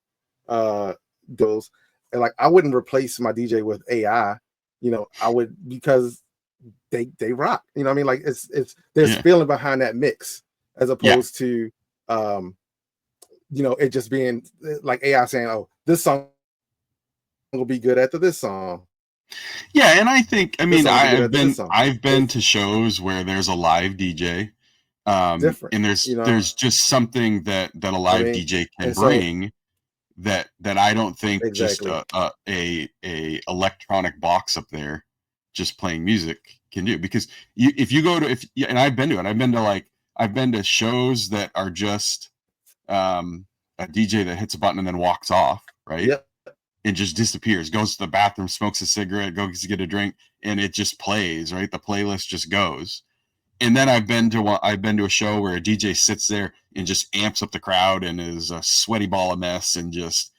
Those, and like I wouldn't replace my DJ with AI. I would, because they rock. You know what I mean? Like there's feeling behind that mix as opposed to it just being like AI saying, "Oh, this song will be good after this song." Yeah, and I think, I mean, I've been to shows where there's a live DJ, different, and there's just something that a live DJ can bring that I don't think just a electronic box up there just playing music can do. Because if you go to and I've been to it, I've been to shows that are just a DJ that hits a button and then walks off, right? Yep. And just disappears, goes to the bathroom, smokes a cigarette, goes to get a drink, and it just plays, right? The playlist just goes. And then I've been to a show where a DJ sits there and just amps up the crowd and is a sweaty ball of mess and just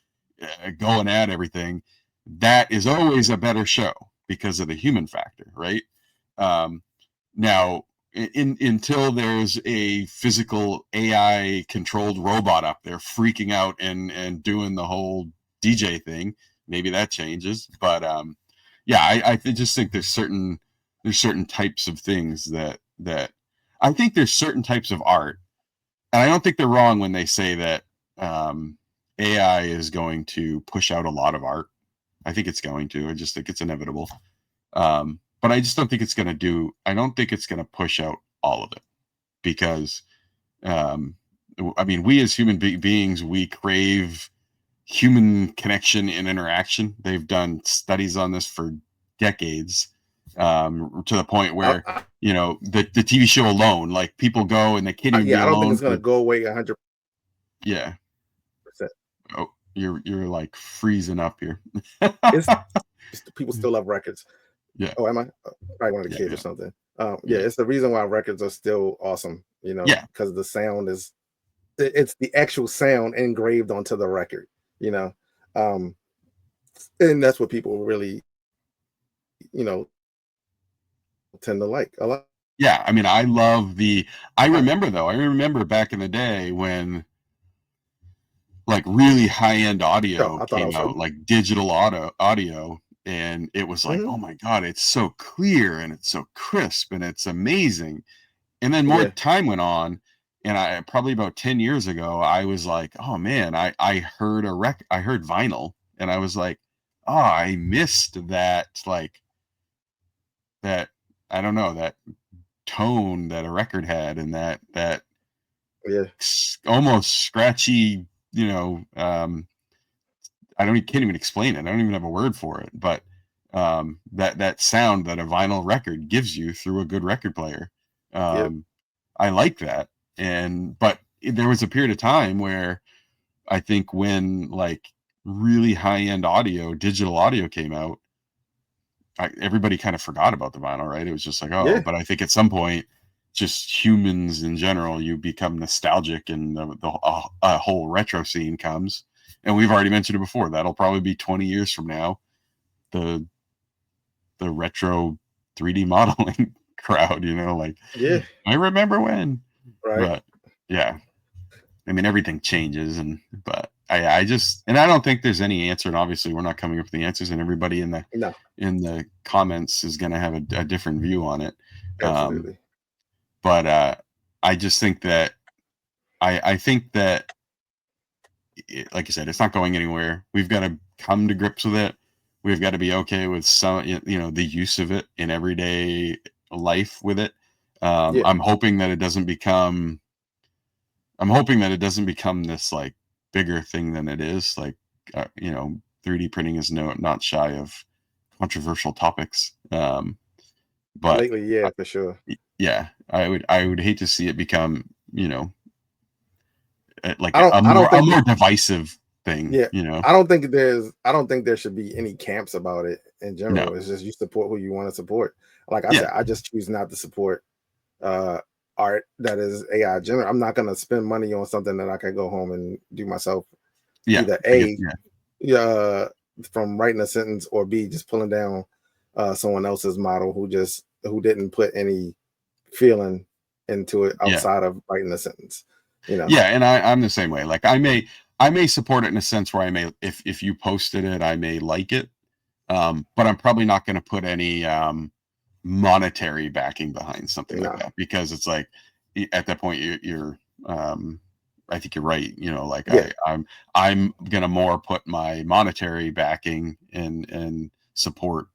going at everything. That is always a better show because of the human factor, right? Now, until there's a physical AI controlled robot up there freaking out and doing the whole DJ thing, maybe that changes. But I just think there's certain types of things that I think there's certain types of art, and I don't think they're wrong when they say that AI is going to push out a lot of art. I think it's going to. I just think it's inevitable. But I just don't think it's going to I don't think it's going to push out all of it, because I mean, we as human beings, we crave human connection and interaction. They've done studies on this for decades, to the point where the TV show Alone, like people go and they can't even be I don't alone. think it's gonna go away 100%. Yeah. Oh, you're like freezing up here. It's people still love records. Yeah. Oh, am I? Probably one of the kids or something. It's the reason why records are still awesome. Because the sound it's the actual sound engraved onto the record. And that's what people really, tend to like a lot. Yeah, I mean, I remember back in the day when like really high-end audio came out, like digital audio, and it was like, oh my God, it's so clear and it's so crisp and it's amazing. And then more time went on, and I probably about 10 years ago, I was like, oh man, I heard I heard vinyl, and I was like, oh, I missed that, like that, I don't know, that tone that a record had, and that almost scratchy, can't even explain it. I don't even have a word for it, but that sound that a vinyl record gives you through a good record player. I like that. But there was a period of time where I think when like really high-end digital audio came out, everybody kind of forgot about the vinyl, right? It was just like, but I think at some point, just humans in general, you become nostalgic, and the whole retro scene comes. And we've already mentioned it before. That'll probably be 20 years from now. The retro 3D modeling crowd, I remember when. Right. But yeah, I mean, everything changes, but I don't think there's any answer. And obviously we're not coming up with the answers, and everybody in the comments is going to have a different view on it. Absolutely. But I just think that I think that, like I said, it's not going anywhere. We've got to come to grips with it. We've got to be okay with some, the use of it in everyday life with it. I'm hoping that it doesn't become this like bigger thing than it is. Like, 3D printing is not shy of controversial topics. But lately, for sure. Yeah, I would hate to see it become, like a more divisive thing. I don't think there should be any camps about it in general. No. It's just you support who you want to support. Like I said, I just choose not to support art that is AI generated. I'm not going to spend money on something that I can go home and do myself. Either from writing a sentence, or B, just pulling down someone else's model who didn't put any feeling into it outside of writing a sentence. And I'm the same way. Like I may support it in a sense where I may, if you posted it, I may like it, but I'm probably not going to put any monetary backing behind something like that, because it's like at that point you're I think you're right. I'm gonna more put my monetary backing and support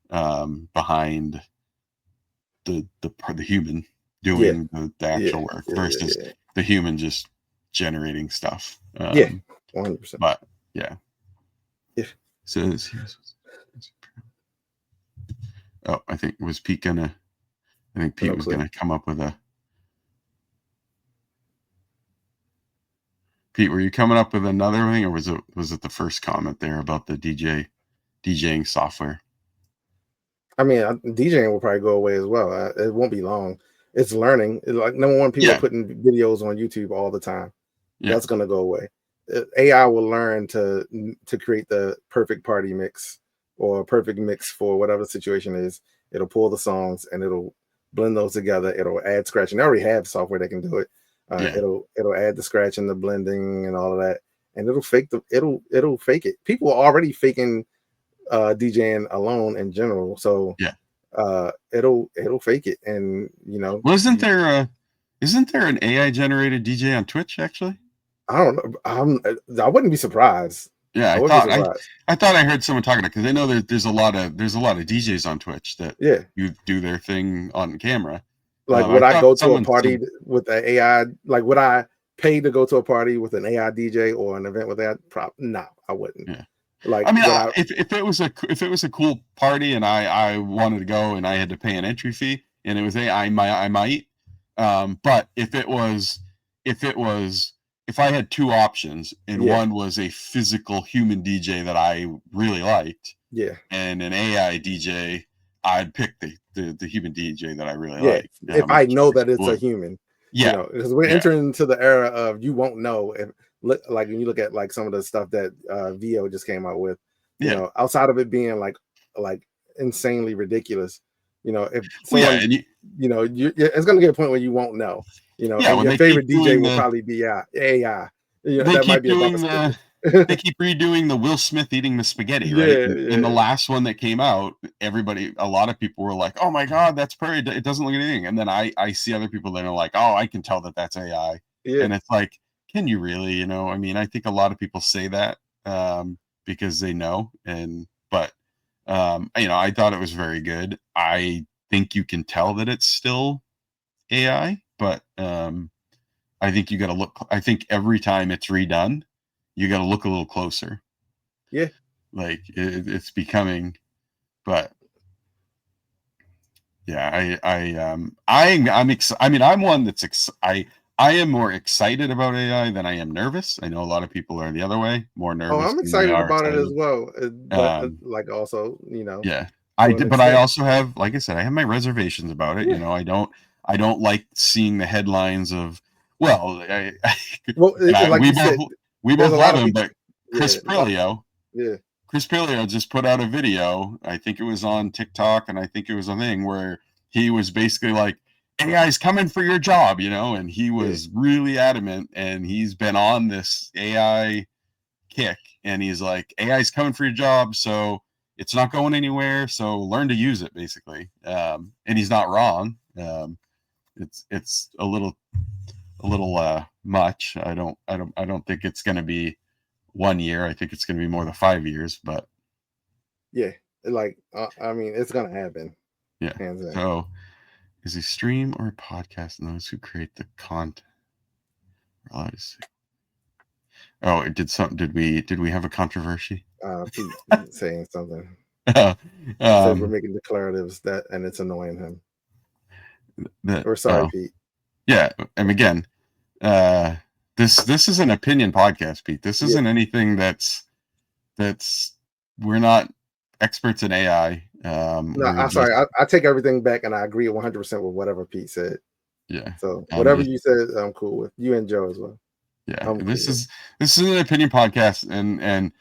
behind the human doing the actual work versus the human just generating stuff. 100%. But so I think Pete was gonna come up with a. Pete, were you coming up with another thing, or was it the first comment there about the DJing software? I mean, DJing will probably go away as well. It won't be long. It's learning. Like number one, people are putting videos on YouTube all the time. That's gonna go away. AI will learn to create the perfect party mix or perfect mix for whatever the situation is. It'll pull the songs and it'll blend those together. It'll add scratching. They already have software that can do it. It'll add the scratch and the blending and all of that, and it'll fake it. People are already faking DJing alone in general, so it'll fake it, and Well, isn't there an AI generated DJ on Twitch actually? I don't know. I wouldn't be surprised. Yeah, I thought I heard someone talking about, because I know there's a lot of DJs on Twitch that you do their thing on camera. Like, would I go to a party with the AI? Like, would I pay to go to a party with an AI DJ or an event with that? No, I wouldn't. Yeah. Like, I mean, if it was a cool party and I wanted to go and I had to pay an entry fee and it was AI, I might. But if I had two options and one was a physical human DJ that I really liked, and an AI DJ, I'd pick the human DJ that I really like. If I know that it's a human, because we're entering into the era of you won't know if, like, when you look at like some of the stuff that VO just came out with, you know, outside of it being like insanely ridiculous, you know, if someone, it's gonna get a point where you won't know, you know, and your favorite DJ will probably be AI. You know, that might be they keep redoing the Will Smith eating the spaghetti, right? In the last one that came out, a lot of people were like, "Oh my God, that's pretty. It doesn't look anything." And then I see other people that are like, "Oh, I can tell that that's AI." And it's like, can you really? You know, I mean, I think a lot of people say that because they know, but you know, I thought it was very good. I think you can tell that it's still AI, but I think you got to look. I think every time it's redone, you got to look a little closer. Yeah, like it's becoming, but yeah, I mean, I'm one that's I am more excited about AI than I am nervous. I know a lot of people are the other way, more nervous. Oh, I'm excited about it as well, but like also, you know, but I also have, like I said, I have my reservations about it. You know, I don't like seeing the headlines of. Well, we both love him, but Chris Prilio. Chris Prilio just put out a video. I think it was on TikTok, and I think it was a thing where he was basically like, "AI's coming for your job," you know, and he was really adamant, and he's been on this AI kick, and he's like, "AI's coming for your job, so it's not going anywhere. So learn to use it," basically. And he's not wrong. It's a little much. I don't think it's going to be 1 year. I think it's going to be more than 5 years, but like I mean, it's going to happen. So is a stream or a podcast and those who create the content? Oh, it did something. Did we have a controversy? Pete saying something. Said we're making declaratives and it's annoying him. We're sorry, Pete. Yeah, and again, this is an opinion podcast, Pete. This isn't anything that's we're not experts in AI. No, I'm sorry. I take everything back, and I agree 100% with whatever Pete said. Yeah. So whatever you said, I'm cool with. You and Joe as well. Yeah. This is an opinion podcast, and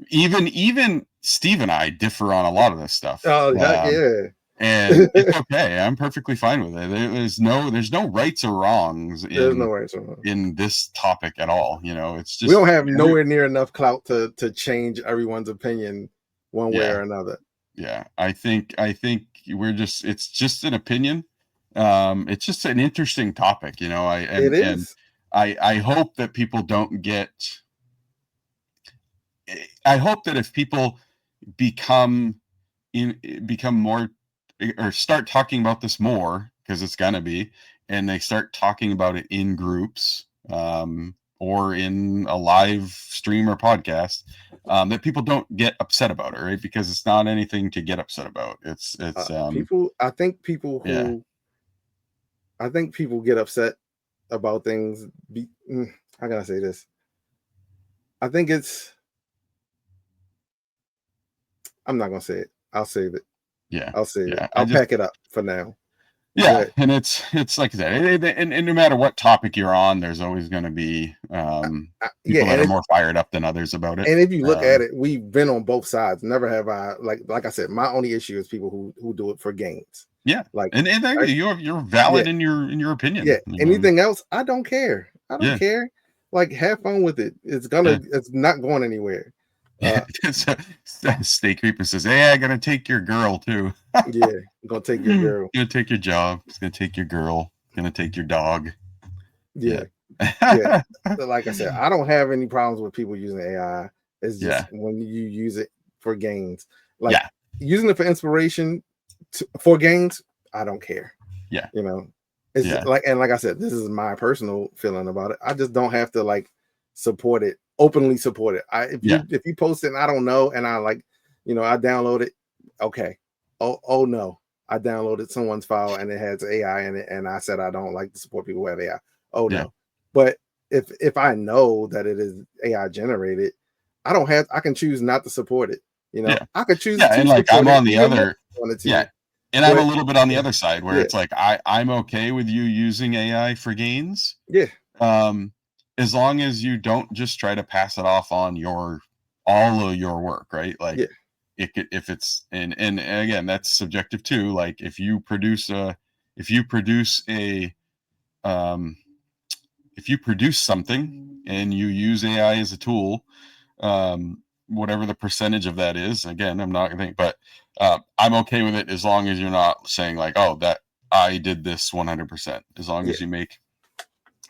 even Steve and I differ on a lot of this stuff. Oh, yeah. And it's okay. I'm perfectly fine with it. There's no rights or wrongs in this topic at all. You know, it's just we don't have nowhere near enough clout to change everyone's opinion one way or another. Yeah, I think it's just an opinion. It's just an interesting topic, you know. I hope that people don't get. I hope that if people become more or start talking about this more, because it's gonna be, and they start talking about it in groups or in a live stream or podcast, that people don't get upset about it, right? Because it's not anything to get upset about. It's people. I think people get upset about things. How can I say this? I think it's. I'm not gonna say it. I'll save it. Yeah, I'll save it. I'll pack it up for now. Yeah, and it's like I said, and no matter what topic you're on, there's always going to be people that are more fired up than others about it. And if you look at it, we've been on both sides. Never have I like I said, my only issue is people who do it for gains. Yeah, like and you're valid in your opinion. Yeah, anything else, I don't care. I don't care. Like, have fun with it. It's not going anywhere. Snake Creeper says, "Hey, I'm gonna take your girl too." Yeah, I'm gonna take your girl. Gonna take your job. It's gonna take your girl. Gonna take your dog. Yeah. Like I said, I don't have any problems with people using AI. It's just when you use it for gains, like using it for inspiration for gains, I don't care. Yeah, you know, It's Yeah. like, and like I said, this is my personal feeling about it. I just don't have to like support it, openly support it. Yeah. If you post it and I don't know, and I like, I download it, okay. Oh no, I downloaded someone's file and it has AI in it, and I said I don't like to support people who have AI. Oh Yeah. no. But if I know that it is AI generated, I can choose not to support it. Yeah. I could choose Yeah. to And like support I'm it on the even more other, if I wanted yeah. to. And I'm a But little bit on the other side where yeah, it's like I'm okay with you using AI for gains. yeah, Um, as long as you don't just try to pass it off on all of your work, right? Like yeah. if it's and again that's subjective too. Like um if you produce something and you use AI as a tool, whatever the percentage of that is, again, I'm not gonna think, but I'm okay with it as long as you're not saying like, oh, that I did this 100%. As long as you make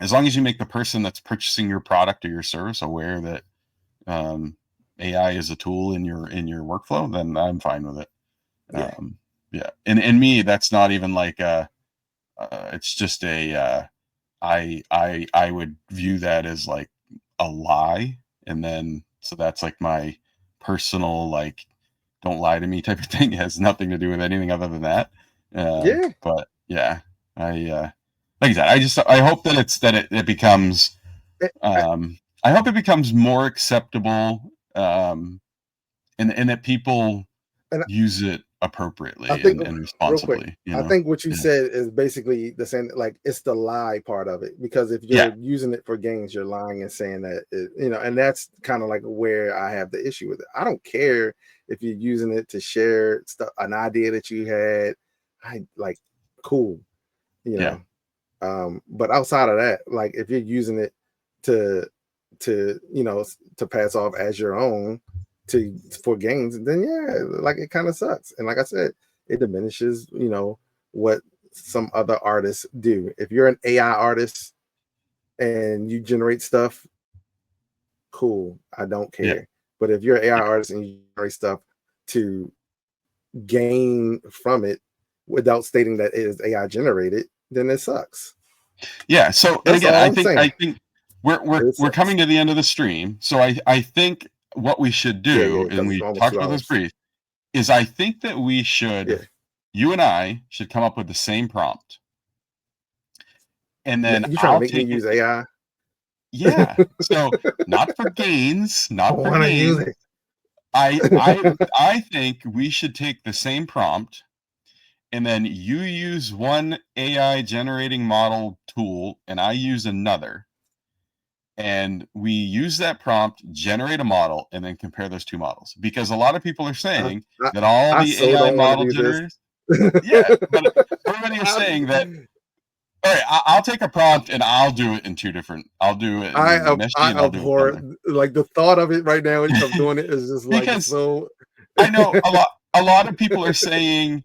the person that's purchasing your product or your service aware that AI is a tool in your workflow, then I'm fine with it. Yeah. Yeah, and me, that's not even like it's just I would view that as like a lie, and then so that's like my personal like don't lie to me type of thing. It has nothing to do with anything other than that. Yeah. But yeah, like I said, I hope that it becomes Eh, I, I hope it becomes more acceptable, and that people and use it I appropriately think and real quick, responsibly. I think what you Yeah. said is basically the same. Like it's the lie part of it, because if Yeah. you're using it for gains, you're lying and saying that and that's kind of like where I have the issue with it. I don't care if you're using it to share stuff, an idea that you had. I like cool, you Yeah. know. But outside of that, like if you're using it to to pass off as your own for gains, then yeah, like it kind of sucks. And like I said, it diminishes what some other artists do. If you're an AI artist and you generate stuff, cool, I don't Yeah. care. But if you're an AI Yeah. artist and you generate stuff to gain from it without stating that it is AI generated, then it sucks. Yeah. So, and That's again, all I I'm think saying. It we're sucks. coming to the end of the stream. So I think what we should Yeah, yeah, do, and because it's we almost talked two about this hours. brief, is I think that we should, Yeah. you and I should come up with the same prompt, and then You trying to I'll make me take it. use AI? Yeah. So not for gains, I not for want to use gains. it. I think we should take the same prompt, and then you use one AI generating model tool and I use another, and we use that prompt, generate a model, and then compare those two models, because a lot of people are I, saying I, that all I the so AI don't want to model do this. generators, yeah, but everybody is saying that, all right, I'll take a prompt and I'll do it in two different, I'll do it in Meshi I and I'll do it in abhor other. like the thought of it right now of doing it is just like Because so. I know a lot of people are saying,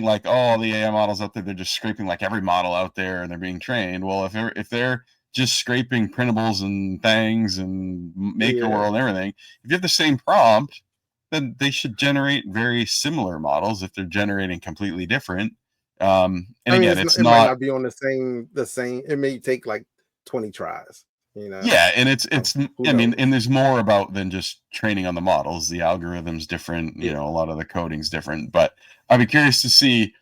like, oh, the AI models out there, they're just scraping like every model out there and they're being trained. Well, if they're just scraping printables and things and maker Yeah, world and everything, if you have the same prompt, then they should generate very similar models. If they're generating completely different, and I mean again, it's it might not. not be on the same. It may take like 20 tries. Yeah, and it's Who I mean, knows? and there's more about than just training on the models. The algorithm's different, Yeah, a lot of the coding's different. But I'd be curious to see,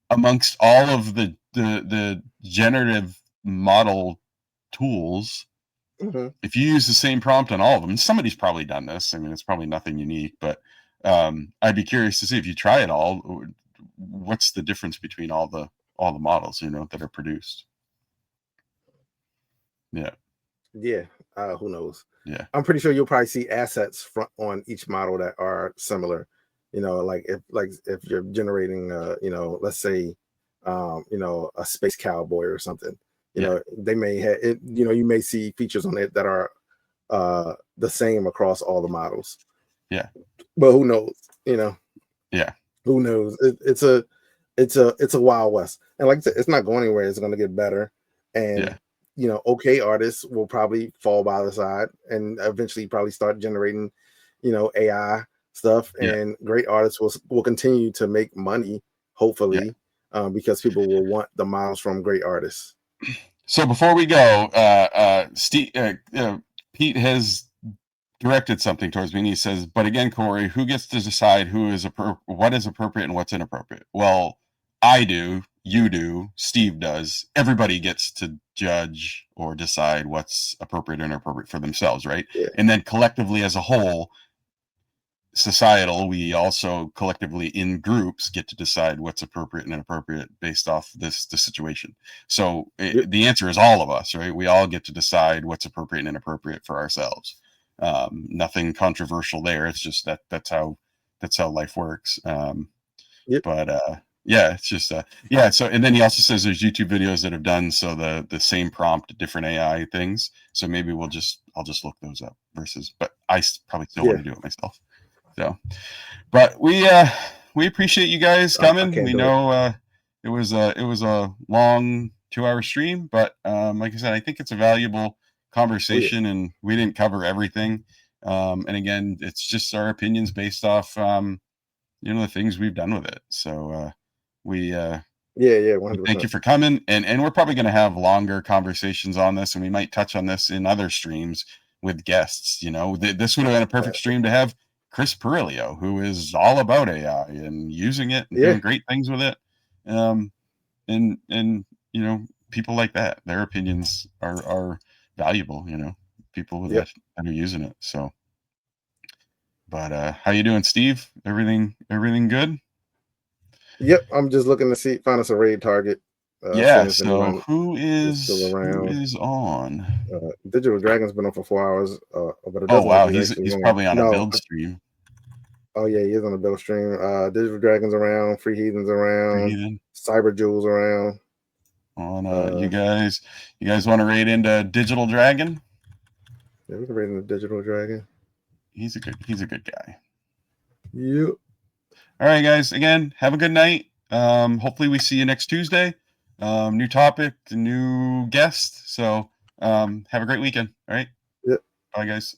amongst all of the generative model tools, hmm if you use the same prompt on all of them, and somebody's probably done this. I mean, it's probably nothing unique, but I'd be curious to see if you try it all, what's the difference between all the models, that are produced. Yeah, yeah. Who knows? yeah, I'm pretty sure you'll probably see assets on each model that are similar. Like if you're generating, let's say, a space cowboy or something. yeah, They may have it. You may see features on it that are the same across all the models. yeah, But who knows? yeah, Who knows? It's a wild west. And like I said, it's not going anywhere. It's going to get better. And yeah, okay artists will probably fall by the side and eventually probably start generating, AI stuff. yeah, And great artists will continue to make money, yeah, hopefully. because people will want the models from great artists. So before we go, Steve, Pete has directed something towards me, and he says, "But again, Corey, who gets to decide what is appropriate and what's inappropriate?" Well, I do, you do, Steve does. Everybody gets to judge or decide what's appropriate or inappropriate for themselves, right? Yeah. And then collectively, as a whole, societal, we also collectively in groups get to decide what's appropriate and inappropriate based off the situation. So the answer is all of us, right? We all get to decide what's appropriate and inappropriate for ourselves. Nothing controversial there. It's just that's how life works. But yeah, it's just yeah. So, and then he also says there's YouTube videos that have done so the same prompt, different AI things. So maybe I'll just look those up but I probably still want to do it myself. So, but we appreciate you guys coming. We know it was a long 2-hour stream, but like I said, I think it's a valuable conversation, and we didn't cover everything. And again, it's just our opinions based off the things we've done with it. So we 100%. Thank you for coming, and we're probably going to have longer conversations on this, and we might touch on this in other streams with guests. This would have been a perfect stream to have Chris Perillo, who is all about AI and using it and doing great things with it. And people like that, their opinions are valuable, people that are using it. So, but how you doing, Steve? Everything good? Yep, I'm just looking to find us a raid target. So who is on? Digital Dragon's been on for 4 hours. But it oh wow, he's probably on a build stream. Oh yeah, he is on a build stream. Digital Dragon's around, Free Heathen's around, Cyber Jewel's around. On you guys want to raid into Digital Dragon? Yeah, we can raid into Digital Dragon. He's a good guy. Yep. All right, guys. Again, have a good night. Hopefully we see you next Tuesday. New topic, new guest. So have a great weekend. All right. Yep. Bye, guys.